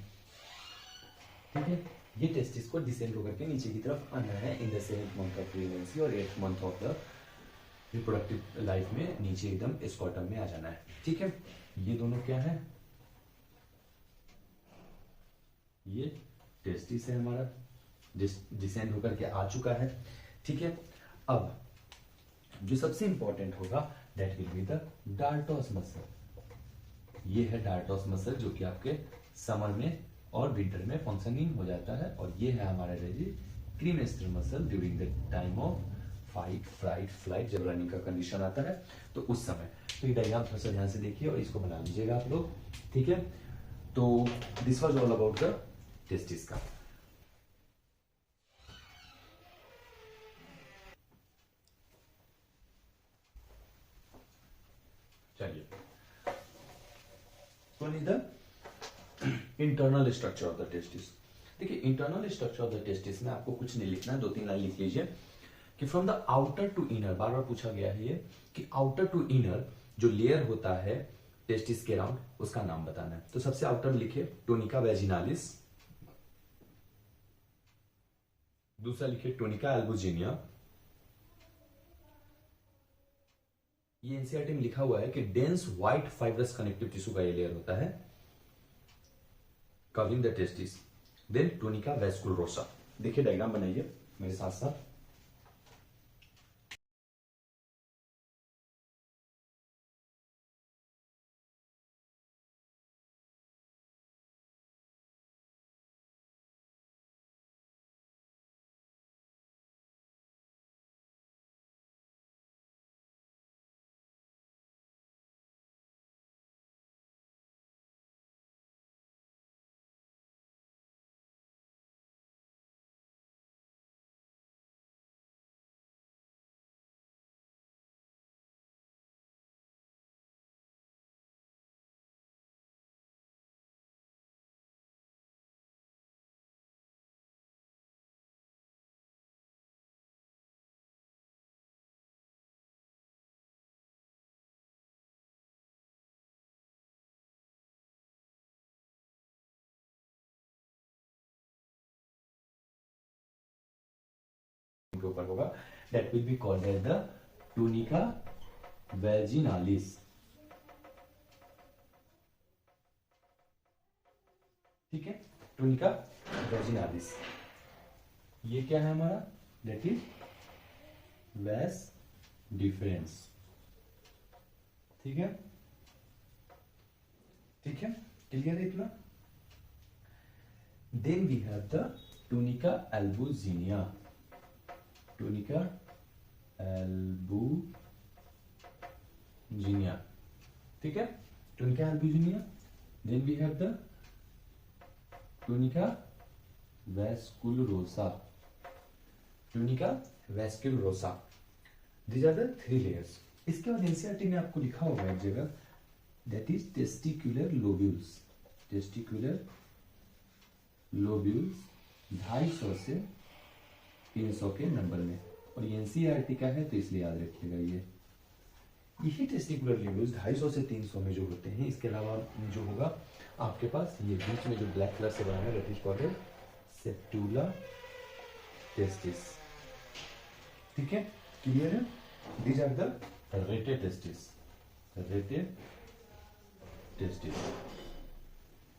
ठीक है, ये टेस्टिस को डिसेंड होकर के नीचे की तरफ आना है in the 7th month of pregnancy और 8th month of the reproductive life में नीचे एकदम स्कॉटम में आ जाना है। ठीक है, ये दोनों क्या है, ये टेस्टिस है हमारा, डिसेंड होकर के आ चुका है। ठीक है, अब जो सबसे इंपॉर्टेंट होगा that will be the dartos muscle. ये है डार्टोस मसल जो कि आपके समर में और विंटर में फंक्शनिंग हो जाता है। और ये है हमारा cremaster muscle during the time of fight, flight, flight, जब रनिंग का कंडीशन आता है तो उस समय। तो ये डायग्राम थोड़ा सा ध्यान से देखिए और इसको बना लीजिएगा आप लोग। ठीक है, तो this was all about the testis का। चलिए, तो the internal structure of the testis. देखिए, internal structure of the testis में आपको कुछ नहीं लिखना है, 2-3 लाइन लिख लीजिए कि from the outer to inner, बार बार पूछा गया है ये कि आउटर टू इनर जो लेयर होता है टेस्टिस के अराउंड, उसका नाम बताना है। तो सबसे आउटर लिखे टोनिका वेजिनालिस, दूसरा लिखे टोनिका एल्बुजिनिया। ये एनसीईआरटी में लिखा हुआ है कि dense white fibrous connective tissue का ये लेयर होता है covering the testis. Then tunica vasculosa. देखिए, डायग्राम बनाइए मेरे साथ साथ। के ऊपर होगा that will be called as the tunica vaginalis. ठीक है, टूनिका वेजिनालिस। ये क्या है हमारा, दैट इज वेस डिफरेंस। ठीक है, ठीक है, क्लियर है इतना। Then we have the tunica albuginea, tunica albuginea. ठीक है, tunica albuginea. Then we have the tunica vasculosa, tunica vasculosa. These are the 3 layers. इसके बाद एनसीईआरटी में आपको लिखा होगा एक जगह that is testicular lobules, testicular lobules 250 से 300 के नंबर में। और ये एनसीईआरटी का है तो इसलिए याद रखिएगा यही टेस्टिकुलर लोब्यूल्स 250 से 300 में जो होते हैं। इसके अलावा जो होगा आपके पास ये बीच में जो ब्लैक कलर से बना है that is called septula testis. ठीक है, क्लियर है। These are the rete testis, rete testis.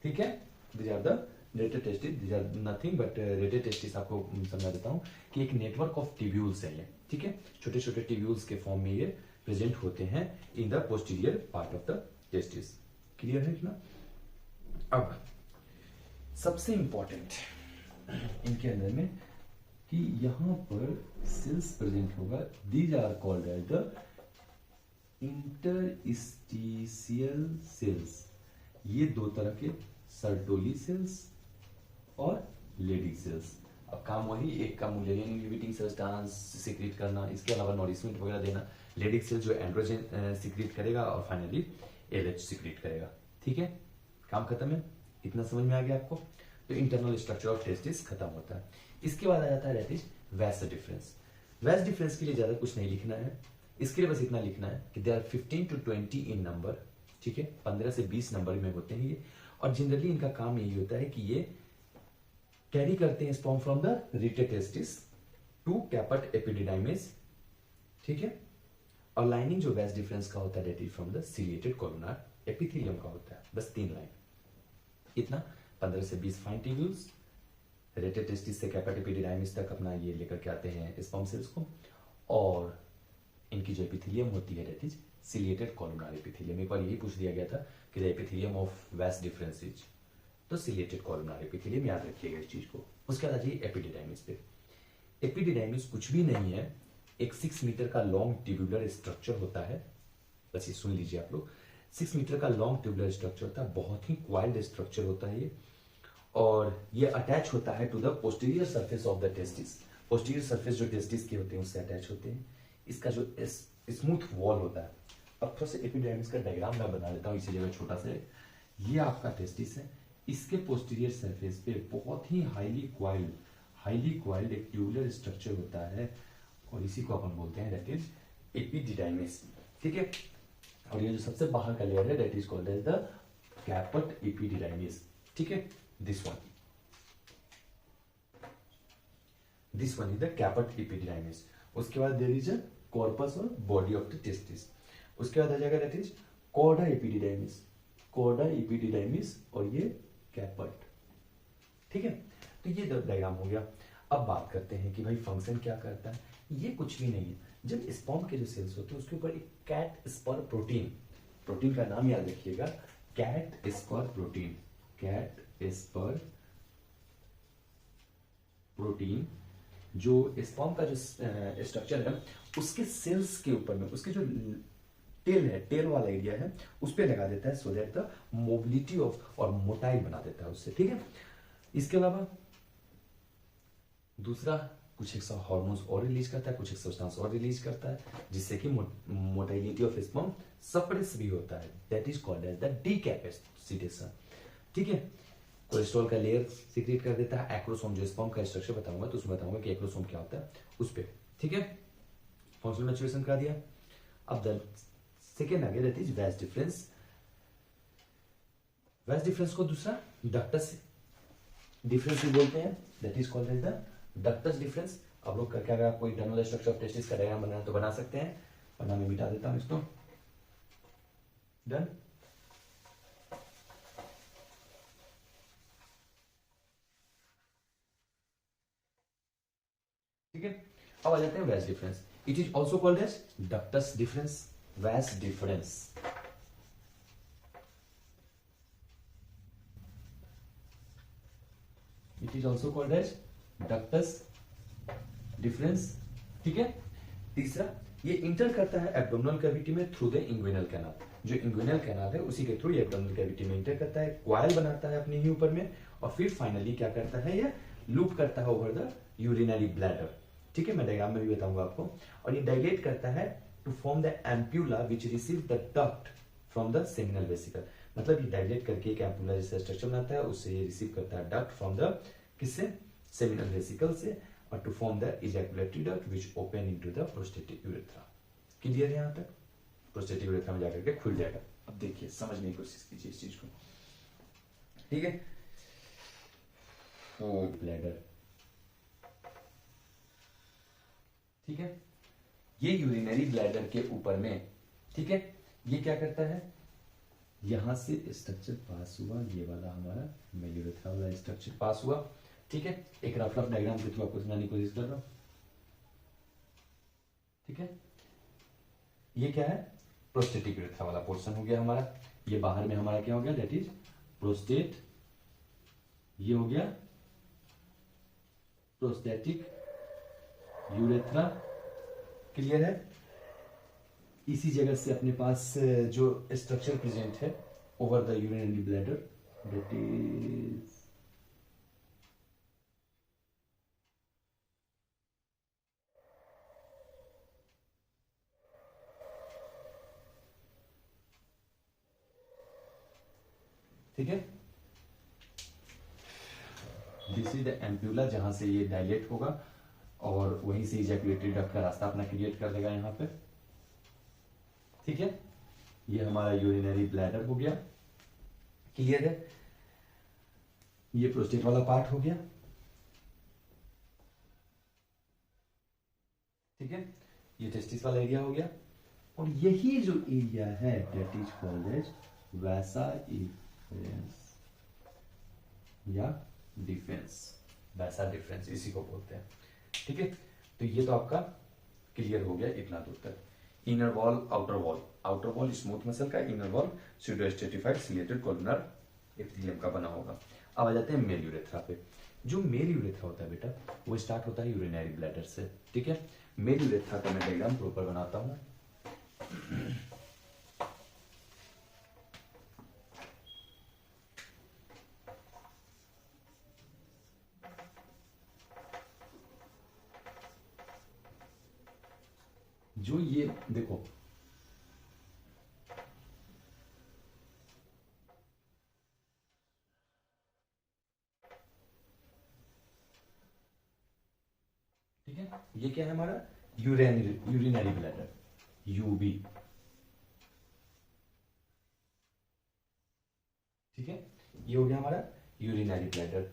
ठीक है, these are the rete testis nothing but rete testis आपको समझा देता हूँ कि एक नेटवर्क ऑफ टिब्यूल्स है ये, ठीक है, छोटे छोटे टिब्यूल्स के फॉर्म में ये प्रेजेंट होते हैं in the posterior part of the testis. Clear है इतना? अब सबसे इंपॉर्टेंट इनके अंदर में कि यहां पर सेल्स प्रेजेंट होगा, these are called as the interstitial cells. ये दो तरह के सर्टोली सेल्स और लेडिक सेल्स। अब काम वही, एक का मुलेरियन इनहिबिटिंग सब्सटेंस सिक्रीट करना, इसके अलावा नॉरिशमेंट वगैरह देना। लेडिक सेल जो एंड्रोजन सिक्रीट करेगा और फाइनली एलएच सिक्रीट करेगा। ठीक है, काम खत्म है, इतना समझ में आ गया आपको? तो इंटरनल स्ट्रक्चर ऑफ टेस्टिस खत्म होता है। इसके बाद आ जाता है that is vas deferens. Vas difference के लिए ज्यादा कुछ नहीं लिखना है, इसके लिए बस इतना लिखना है कि they are 15 to 20 in number. ठीक है, 15 से 20 नंबर में होते हैं ये, और जनरली इनका काम यही होता है कि ये कैरी करते हैं sperm from the rete testis to caput epididymis. ठीक है, और लाइनिंग जो वैस डिफरेंस का होता है that is from the ciliated columnar epithelium का होता है। बस 3 लाइन, इतना 15 से 20 फाइन टिब्यूल्स, रेटे टेस्टिस से कैपट एपिडिडाइमिस तक अपना ये लेकर के आते हैं स्पर्म सेल्स को, और इनकी जो एपिथेलियम होती है that is ciliated columnar epithelium. एक बार यही पूछ दिया गया था कि द एपिथेलियम ऑफ वैस डिफरेंस इज, तो सिलिएटेड कोलुनार एपिथेलियम, याद रखिएगा इस चीज को। उसके बाद आ जाइए एपिडिडाइमिस पे। एपिडिडाइमिस कुछ भी नहीं है, एक 6 मीटर का लॉन्ग ट्यूबुलर स्ट्रक्चर होता है। बस ये सुन लीजिए आप लोग, 6 मीटर का लॉन्ग ट्यूबुलर स्ट्रक्चर होता है, बहुत ही क्वाइल्ड स्ट्रक्चर होता है ये, और ये अटैच होता है to the posterior surface of the testis. Posterior surface जो टेस्टिस के होते हैं उससे अटैच होते हैं। इसका जो स्मूथ वॉल होता है, अब थोड़ा सा एपिडाइमिस का डायग्राम मैं बना लेता हूँ इसी जगह छोटा सा। ये आपका टेस्टिस है, इसके पोस्टीरियर सरफेस पे बहुत ही हाईली क्वाइल्ड एक ट्यूबुलर स्ट्रक्चर होता है, और इसी को अपन बोलते हैं दैट इज एपिडिडाइमिस। ठीक है, और ये जो सबसे बाहर का लेयर है that is called as the caput epididymis. ठीक है, this one is the caput epididymis. उसके बाद देयर इज अ कॉर्पस और बॉडी ऑफ द टेस्टिस। उसके बाद आ जाएगा दैट इज कॉर्डा एपिडिडाइमिस और ये कैपट। ठीक है, तो ये डायग्राम हो गया। अब बात करते हैं कि भाई फंक्शन क्या करता है। ये कुछ भी नहीं है, जब स्पर्म के जो सेल्स होते हैं उसके ऊपर एक कैट स्पर प्रोटीन का नाम याद रखिएगा, कैट स्पर प्रोटीन, जो स्पर्म का जो स्ट्रक्चर है उसके सेल्स के ऊपर में, उसके जो टेल वाला एरिया है उस पे लगा देता है, so that the mobility of और मोटाइल बना देता है उससे। ठीक है, इसके अलावा दूसरा कुछ एक्स्ट्रा हार्मोन्स और रिलीज करता है, कुछ सब्सटेंस और रिलीज करता है, जिससे कि मोटाइलिटी ऑफ स्पर्म सप्रेस भी होता है, that is called as the decapacitation. ठीक है, कोलेस्ट्रॉल का लेयर सीक्रेट कर देता है, एक्रोसोम जो स्पर्म का स्ट्रक्चर बताऊंगा तो उसमें बताऊंगा कि एक्रोसोम क्या होता है उस पे। ठीक है, फंक्शनल मैच्योरेशन करा दिया। अब द सेकेंड आ गया that is vas deferens. Vas deferens को दूसरा डक्टस डिफरेंस भी बोलते हैं, that is called as the ductus deferens. अब लोग करके अगर आपको इंटरनल स्ट्रक्चर ऑफ टेस्टिस का डायग्राम बनाना तो बना सकते हैं, वरना मैं मिटा देता हूं इसको। डन। ठीक है, अब आ जाते हैं vas deferens. It is also called as ductus deferens, vas deferens. It is also called as ductus deferens. ठीक है, तीसरा ये इंटर करता है एब्डोमिनल कैविटी में थ्रू द इंग्विनल कैनाल। जो इंग्विनल कैनाल है उसी के थ्रू ये एब्डोमिनल कैविटी में इंटर करता है, क्वाइल बनाता है अपने ही ऊपर में, और फिर फाइनली क्या करता है, ये लूप करता है ओवर द यूरिनरी ब्लैडर। ठीक है, मैं डायग्राम में भी बताऊंगा आपको। और ये डायलेट करता है to form the ampulla which receive the duct from the seminal vesicle. मतलब ये डायलेट करके एक एम्प्यूला जैसा स्ट्रक्चर बनाता है, उससे ये रिसीव करता है डक्ट फ्रॉम द किससे, सेमिनल वेसिकल से, और to form the ejaculatory duct which open into the prostatic urethra. Clear है यहां तक? प्रोस्टेटिक यूरेथ्रा में जाकर के खुल जाएगा। अब देखिए, समझने की कोशिश कीजिए इस चीज को। ठीक है, ब्लैडर। ठीक है, ये यूरिनरी ब्लैडर के ऊपर में, ठीक है, ये क्या करता है, यहां से स्ट्रक्चर पास हुआ, ये वाला हमारा मेल यूरेथ्रा वाला स्ट्रक्चर पास हुआ। ठीक है, एक रफ डायग्राम के थ्रू आपको समझाने की कोशिश कर रहा हूं। ठीक है, ये क्या है, प्रोस्टेटिक यूरेथ्रा वाला पोर्शन हो गया हमारा। ये बाहर में हमारा क्या हो गया, दैट इज प्रोस्टेट। ये हो गया प्रोस्टेटिक यूरेथ्रा। क्लियर है। इसी जगह से अपने पास जो स्ट्रक्चर प्रेजेंट है over the urinary bladder, that is ठीक है, दिस इज द एम्प्यूला, जहां से ये डायलेट होगा और वहीं से इजैकुलेटरी डक्ट का रास्ता अपना क्रिएट कर देगा यहां पे। ठीक है, ये हमारा यूरिनरी ब्लैडर हो गया। क्लियर है, ये प्रोस्टेट वाला पार्ट हो गया। ठीक है, ये टेस्टिस वाला एरिया हो गया। और यही जो एरिया है दैट इज कॉल्ड एज वैसा इफेंस या डिफेंस, वैसा डिफरेंस इसी को बोलते हैं। ठीक है, तो ये तो आपका क्लियर हो गया इतना दूर तक। Inner wall, outer wall. Outer wall smooth muscle का, इनर वॉल स्यूडोस्टेटिफाइड सिलेटेड कोलुनर एपिथेलियम का बना होगा। अब आ जाते हैं मेल यूरेथ्रा पे। जो मेल यूरेथ्रा होता है बेटा, वो स्टार्ट होता है यूरिनरी ब्लैडर से। ठीक है, मेल यूरेथ्रा का मैं डायग्राम प्रॉपर बनाता हूं। जो ये देखो, ठीक है, ये क्या है हमारा यूरिनरी ब्लैडर, यूबी। ठीक है, ये हो गया हमारा यूरिनरी ब्लैडर।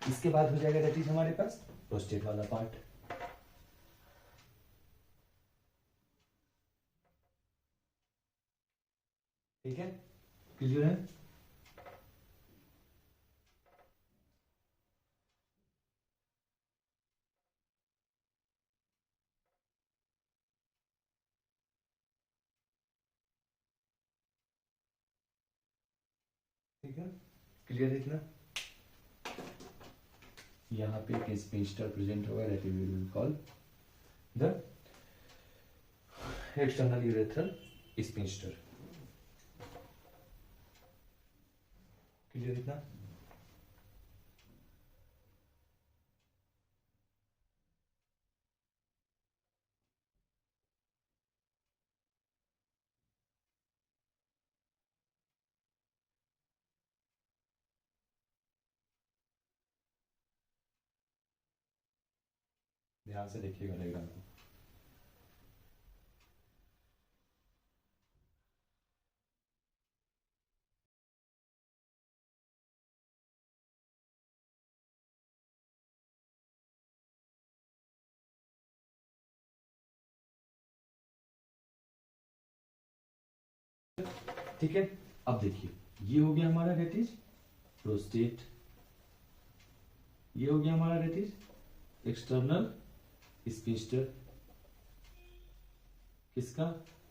इसके बाद हो जाएगा दैट इज हमारे पास प्रोस्टेट वाला पार्ट। ठीक है, क्लियर है। ठीक है, क्लियर है इतना। यहाँ पे एक स्पिंस्टर प्रेजेंट होगा, that we will call the external urethral sphincter. Clear इतना। ध्यान से देखिएगा डायग्राम को। ठीक है, अब देखिए, ये हो गया हमारा दैट इज प्रोस्टेट, ये हो गया हमारा दैट इज एक्सटर्नल स्पिंस्टर। किसका,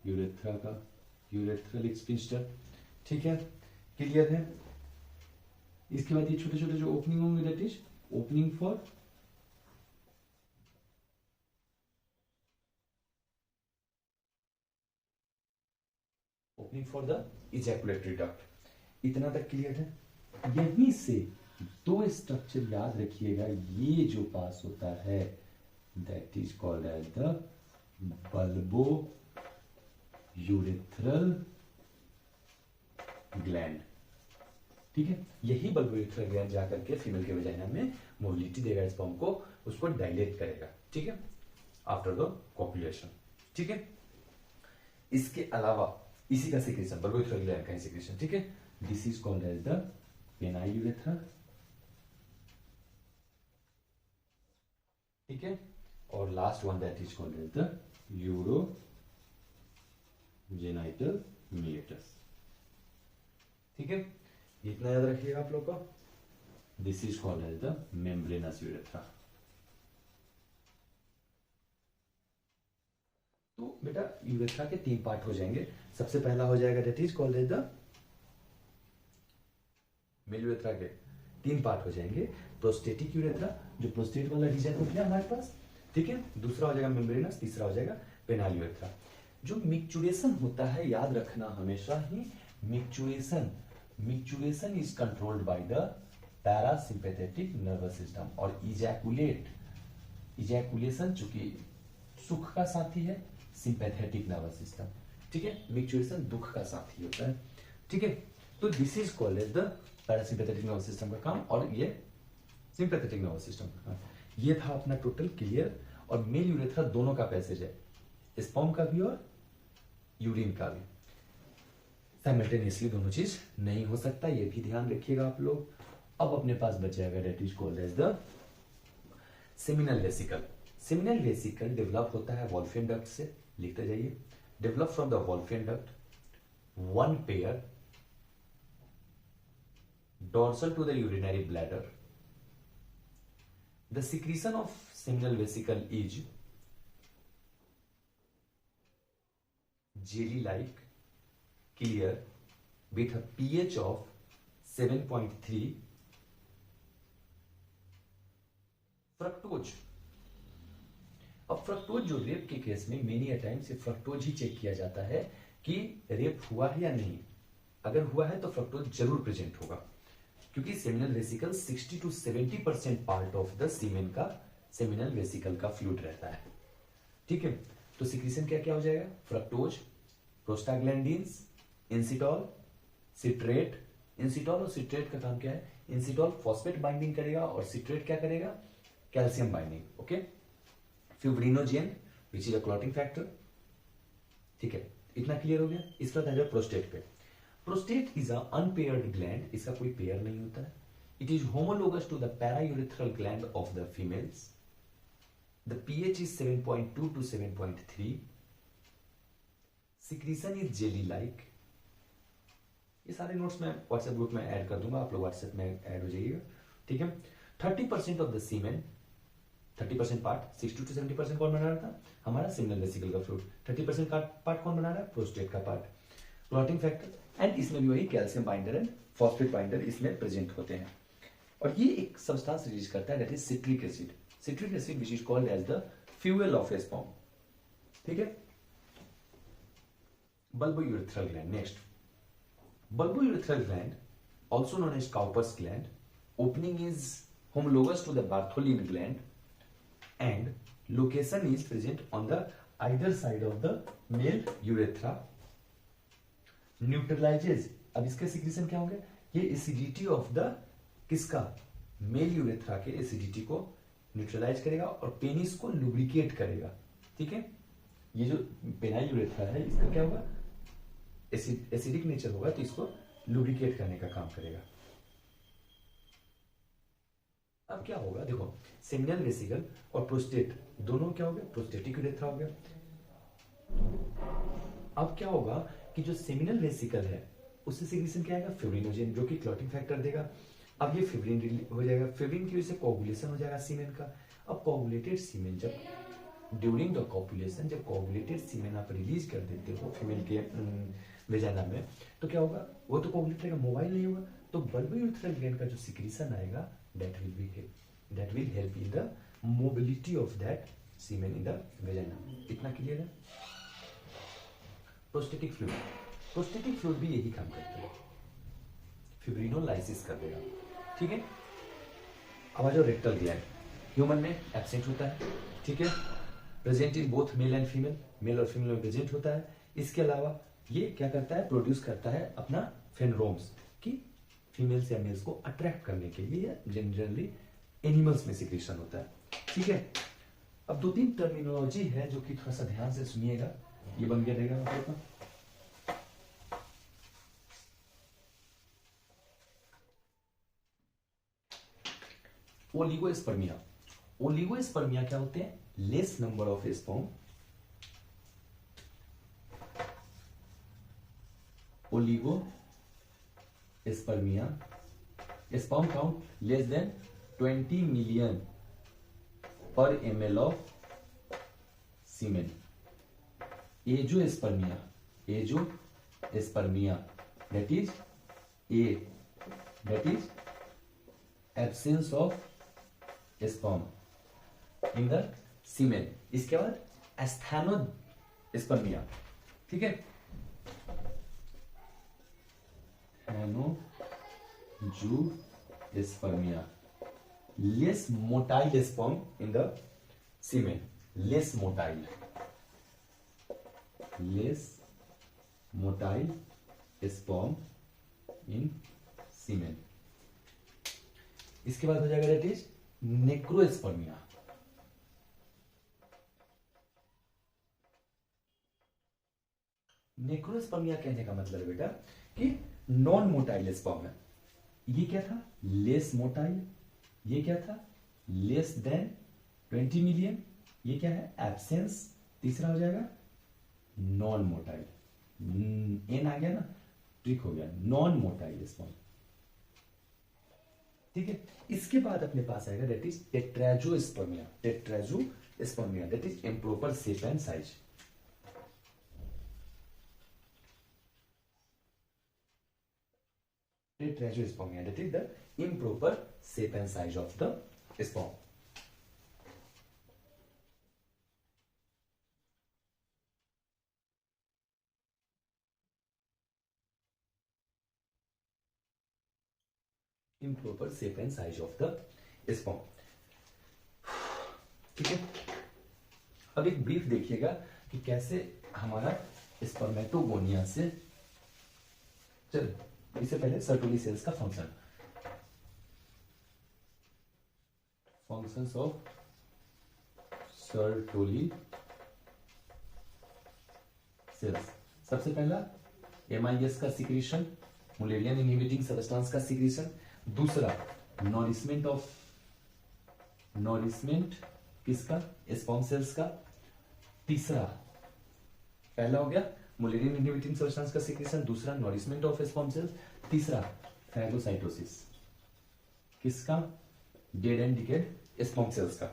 यूरेथ्रा का, यूरेथ्रल स्पिंस्टर। ठीक है, क्लियर है। इसके बाद ये छोटे छोटे जो ओपनिंग होंगे that is opening for the ejaculatory duct. इतना तक क्लियर है। यहीं से दो स्ट्रक्चर याद रखिएगा, ये जो पास होता है that is called as the bulbourethral gland. ठीक है, यही बल्बो यूरेथ्रल ग्लैंड जाकर के फीमेल के वजाइना में मोबिलिटी देगा, स्पर्म को, उसको डायलेट करेगा। ठीक है, आफ्टर द कॉपुलेशन। ठीक है, इसके अलावा इसी का सिक्रेशन, बल्बो यूरेथ्रल ग्लैंड का सिक्रेशन। ठीक है, this is called as the penile urethra. ठीक है, और last one that is called as the urogenital meatus. ठीक है, इतना याद रखिएगा आप लोग को। This is called as the membranous urethra. तो बेटा यूरेथ्रा के 3 पार्ट हो जाएंगे। सबसे पहला हो जाएगा that is called as the male urethra के 3 पार्ट हो जाएंगे। प्रोस्टेटिक यूरेथ्रा, जो प्रोस्टेट वाला रीजन हो गया हमारे पास, ठीक है। दूसरा हो जाएगा मेम्ब्रेनस, तीसरा हो जाएगा पेनाइल यूरेथ्रा। जो मिक्चुरेशन होता है, याद रखना हमेशा ही, micturition is controlled by the parasympathetic nervous system. और इजैकुलेशन चूंकि सुख का साथी है, सिंपैथेटिक नर्वस सिस्टम, ठीक है। मिक्चुरेशन दुख का साथी होता है, ठीक है। तो this is called as the parasympathetic nervous system का काम, और ये सिंपैथेटिक नर्वस सिस्टम का काम। ये था अपना टोटल क्लियर। और मेल यूरेथ्रा दोनों का पैसेज है, स्पर्म का भी और यूरिन का भी। साइमल्टेनियसली दोनों चीज नहीं हो सकता, ये भी ध्यान रखिएगा आप लोग। अब अपने पास बच जाएगा that is called as the seminal vesicle. Seminal vesicle develop होता है वॉल्फियन डक्ट से, लिखते जाइए। Develop from the Wolffian duct, one pair dorsal to the urinary bladder. The secretion of seminal vesicle is jelly-like, clear, with a pH of 7.3. Fructose, अब fructose जो rape के case में many a time से fructose ही check किया जाता है कि rape हुआ है या नहीं। अगर हुआ है तो फ्रक्टोज जरूर प्रेजेंट होगा, क्योंकि seminal vesicle 60 to 70% part of the semen का सेमिनल वेसिकल का फ्लूइड रहता है, ठीक है। तो सिक्रीशन क्या क्या हो जाएगा? Fructose, prostaglandins, inositol, citrate. Inositol और सिट्रेट का काम क्या है? इंसिटॉल फॉस्फेट बाइंडिंग करेगा और सिट्रेट क्या करेगा? Calcium binding, okay. Fibrinogen which is a clotting factor, ठीक है। इतना क्लियर हो गया। इसका था प्रोस्टेट पे। Prostate is a unpaired gland, इसका कोई पेयर नहीं होता है। It is homologous to the paraurethral gland of the females. The pH is 7.2 to 7.3. Secretion is jelly like. ये सारे नोट्स मैं व्हाट्सएप ग्रुप में ऐड कर दूंगा, आप लोग व्हाट्सएप में ऐड हो जाइएगा, ठीक है। 30% of the semen, 30% part, 60 to 70% कौन बना रहा था? हमारा सेमिनल वेसिकल का फ्लूइड। 30% का पार्ट कौन बना रहा है? प्रोस्टेट का पार्ट। क्लॉटिंग फैक्टर, एंड इसमें भी वही calcium binder and phosphate binder इसमें प्रेजेंट होते हैं। और ये एक सब्सटेंस रिलीज करता है that is citric acid. Citric acid which is called as the fuel of a sperm, ठीक है। Bulbourethral gland, next. Bulbourethral gland also known as Cowper's gland. Opening is homologous to the Bartholin gland and location is present on the either side of the male urethra. Neutralizes, अब इसके secretion क्या होंगे? ये acidity of the किसका? Mail urethra के acidity को neutralise करेगा और पेनिस को लुब्रिकेट करेगा, ठीक है। ये जो पेनाइल यूरेथ्रा है इसका क्या होगा? एसिडिक नेचर होगा तो इसको लुब्रिकेट करने का काम करेगा। अब क्या होगा? देखो, सेमिनल वेसिकल और प्रोस्टेट दोनों क्या हो गया? प्रोस्टेटिक यूरेथ्रा हो गया। अब क्या होगा कि जो सेमिनल वेसिकल है उससे सिक्रीशन क्या आएगा? फिब्रिनोजेन, जो कि क्लॉटिंग फैक्टर देगा। अब ये फिब्रिन हो जाएगा, फिब्रिन की वजह से कोगुलेशन हो जाएगा सीमेन का। अब कोगुलेटेड सीमेन जब ड्यूरिंग द कोपुलेशन, जब कोगुलेटेड सीमेन आप रिलीज कर देते हो फीमेल के वेजाइना में, तो क्या होगा? वो तो कोगुलेट रहेगा, मोबाइल नहीं होगा। तो बल्बोयूरेथ्रल ग्लैंड का जो सिक्रीशन आएगा that will help in the mobility of that semen in the vagina. इतना क्लियर है? प्रोस्टेटिक फ्लूइड, प्रोस्टेटिक फ्लूइड भी यही काम करता है, फिब्रिनोलाइसिस कर देगा, ठीक है। अब आ जाओ रेक्टल ग्लैंड। ह्यूमन में एब्सेंट होता है, ठीक है। Present in both male and female, male और फीमेल में प्रेजेंट होता है। इसके अलावा ये क्या करता है? प्रोड्यूस करता है अपना फेनरोम्स की फीमेल्स या मेल्स को अट्रैक्ट करने के लिए। जनरली एनिमल्स में सिक्रीशन होता है, ठीक है। अब 2-3 टर्मिनोलॉजी है जो कि थोड़ा सा ध्यान से सुनिएगा, ये बन गया रहेगा आप लोग का। ओलिगोस्पर्मिया, ओलिगोस्पर्मिया क्या होते हैं? Less number of sperm, oligospermia, sperm count less than 20 million per ml of semen. Azoospermia, azoospermia that is A, that is absence of sperm in the semen. इसके बाद एस्थेनोस्पर्मिया, ठीक है, asthenozoospermia, less motile sperm in the semen, less motile sperm in semen. इसके बाद हो जाएगा that is नेक्रोस्पर्मिया. नेक्रोस्पर्मिया कहने का मतलब है बेटा कि नॉन मोटाइल स्पर्म है. ये क्या था? Less motile. ये क्या था? Less than 20 million. ये क्या है? एब्सेंस. तीसरा हो जाएगा नॉन मोटाइल. एन आ गया ना, ट्रिक हो गया. नॉन मोटाइल स्पर्म, ठीक है. इसके बाद अपने पास आएगा that is teratozoospermia. Teratozoospermia that is improper shape and size. Tetraspermia, that is the improper shape and size of the sperm. Improper shape and size of the sperm. ठीक है. अब एक ब्रीफ देखिएगा कि कैसे हमारा स्पर्मेटोगोनिया से चल. इससे पहले सर्टोली सेल्स का फंक्शंस ऑफ सर्टोली सेल्स. सबसे पहला एमआईएस का सिक्रीशन, मुलेरियन इनहिबिटिंग सब्सटेंस का सिक्रीशन. दूसरा नॉरिशमेंट किसका? स्पर्म सेल्स का. तीसरा, पहला हो गया मुलेरियन इनहिबिटिंग सब्सटेंस का सिक्रीशन, दूसरा नॉरिशमेंट ऑफ स्पर्म सेल्स, तीसरा फैगोसाइटोसिस किसका? Dead and decade sperm cells का,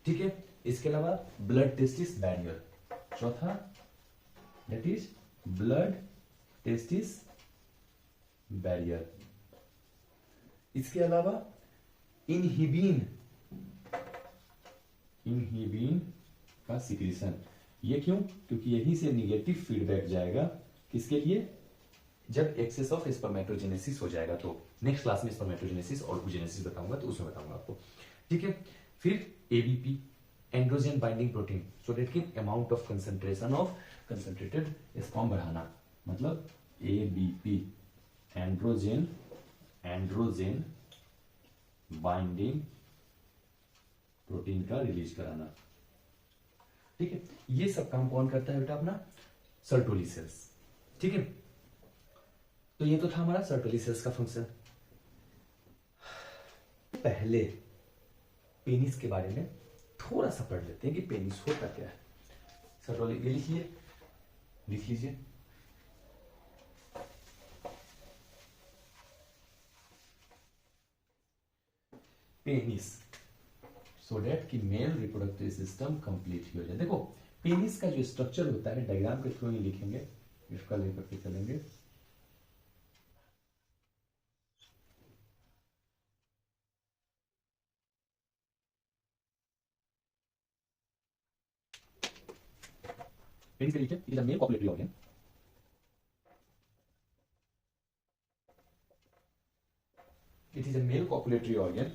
ठीक है. इसके अलावा ब्लड टेस्टिस बैरियर. चौथा that is blood testis barrier. इसके अलावा इनहिबिन का सिक्रीशन. ये क्यों? क्योंकि यहीं से निगेटिव फीडबैक जाएगा किसके लिए? जब एक्सेस ऑफ स्पर्मेटोजेनेसिस हो जाएगा. तो नेक्स्ट क्लास में स्पर्मेटोजेनेसिस और ओजेनेसिस बताऊंगा, तो उसमें बताऊंगा आपको, ठीक है. फिर ABP, androgen binding protein, so that की amount of concentration of concentrated sperm बढ़ाना. मतलब एबीपी, एंड्रोजन बाइंडिंग प्रोटीन का रिलीज कराना, ठीक है. ये सब काम कौन करता है बेटा? अपना सर्टोली सेल्स, ठीक है. तो ये तो था हमारा सर्टोली सेल्स का फंक्शन. पहले पेनिस के बारे में थोड़ा सा पढ़ लेते हैं कि पेनिस होता क्या है. सर्टोली, ये लिख लीजिए. पेनिस, सो दैट कि मेल रिप्रोडक्टिव सिस्टम कंप्लीट हो जाए. देखो पेनिस का जो स्ट्रक्चर होता है डायग्राम के थ्रू ही लिखेंगे, इसका लेकर के चलेंगे. पेनिस के नीचे it is a male copulatory organ. It is a male copulatory organ,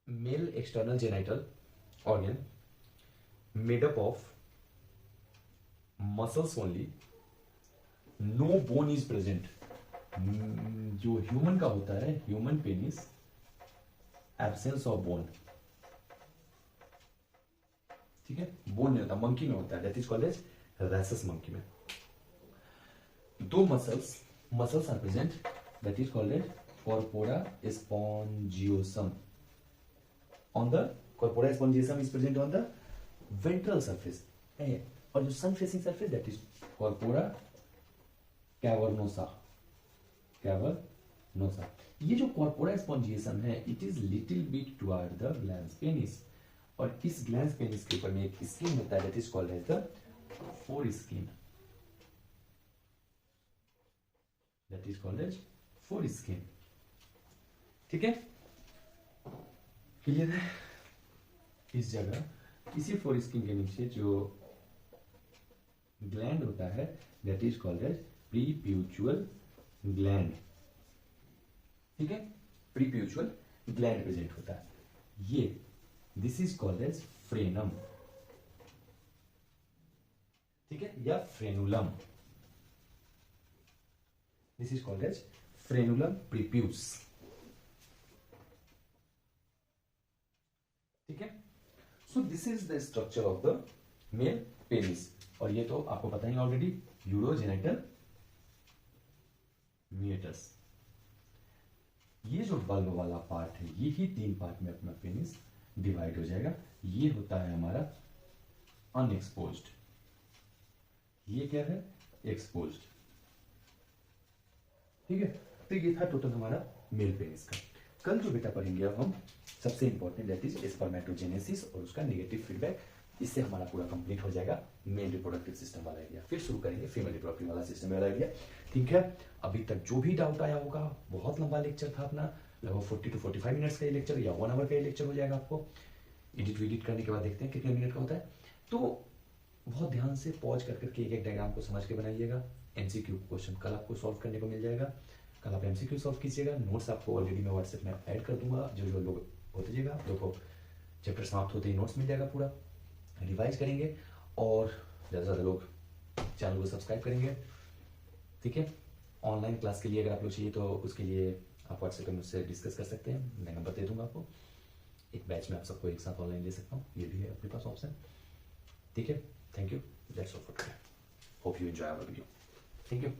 male external genital organ made up of muscles only. No bone is present. जो ह्यूमन का होता है, human penis, absence of bone, ठीक है. Bone नहीं होता, monkey में होता है, that is called as rhesus monkey में. दो muscles are present, that is called as corpora spongiosum. Corpora spongiosum is present on the ventral surface, और जो sun facing surface that is corpora cavernosa, cavernosa. ये जो corpora spongiosum है, it is little bit toward the glans penis, और इस glans penis के ऊपर में एक स्किन होता है, that is called as the foreskin, that is called as foreskin. ठीक है, क्लियर है? इस जगह इसी फोर स्किन के नीचे जो ग्लैंड होता है, that is called as preputial gland. ठीक है, प्रीप्यूचुअल ग्लैंड प्रेजेंट होता है। ये this is called as frenum, ठीक है, या frenulum. This is called as frenulum prepuce. ठीक है, so this is the structure of the male penis. और ये तो आपको पता ही ऑलरेडी, यूरोजेनिटल मीएटस। ये जो बल्ब वाला पार्ट है, ये ही तीन पार्ट में अपना पेनिस डिवाइड हो जाएगा। ये होता है हमारा अनएक्सपोज्ड, ये क्या है, एक्सपोज्ड। ठीक है, तो ये था टोटल हमारा मेल पेनिस का। कल जो बेटा पढ़ेंगे अब हम, सबसे इंपॉर्टेंट दैट इज स्पर्मेटोजेनेसिस और उसका नेगेटिव फीडबैक। इससे हमारा पूरा कंप्लीट हो जाएगा मेल रिप्रोडक्टिव सिस्टम वाला एरिया। फिर शुरू करेंगे फीमेल रिप्रोडक्टिव वाला सिस्टम वाला एरिया। ठीक है, अभी तक जो भी डाउट आया होगा, बहुत लंबा लेक्चर था अपना, लगभग 40 to 45 मिनट्स का ये लेक्चर या 1 आवर का ये लेक्चर हो जाएगा आपको। एडिट करने के बाद देखते हैं कितने मिनट का होता है। तो बहुत ध्यान से पॉज कर करके एक एक डायग्राम को समझ के बनाइएगा। एमसीक्यू क्वेश्चन कल आपको सॉल्व करने को मिल जाएगा, कल आप एमसीक्यू सॉल्व कीजिएगा। नोट्स आपको ऑलरेडी मैं व्हाट्सएप में ऐड कर दूंगा, जो लोग होते जाएगा आप लोग को चैप्टर समाप्त होते ही नोट्स मिल जाएगा, पूरा रिवाइज करेंगे। और ज़्यादा से ज़्यादा लोग चैनल को सब्सक्राइब करेंगे। ठीक है, ऑनलाइन क्लास के लिए अगर आप लोग चाहिए तो उसके लिए आप व्हाट्सएप पे मुझसे डिस्कस कर सकते हैं, मैं नंबर दे दूंगा आपको। एक बैच में आप सबको एक साथ ऑनलाइन ले सकता हूँ, ये भी है अपने पास ऑप्शन। ठीक है, thank you, that's all for today, hope you enjoy our video. Thank you.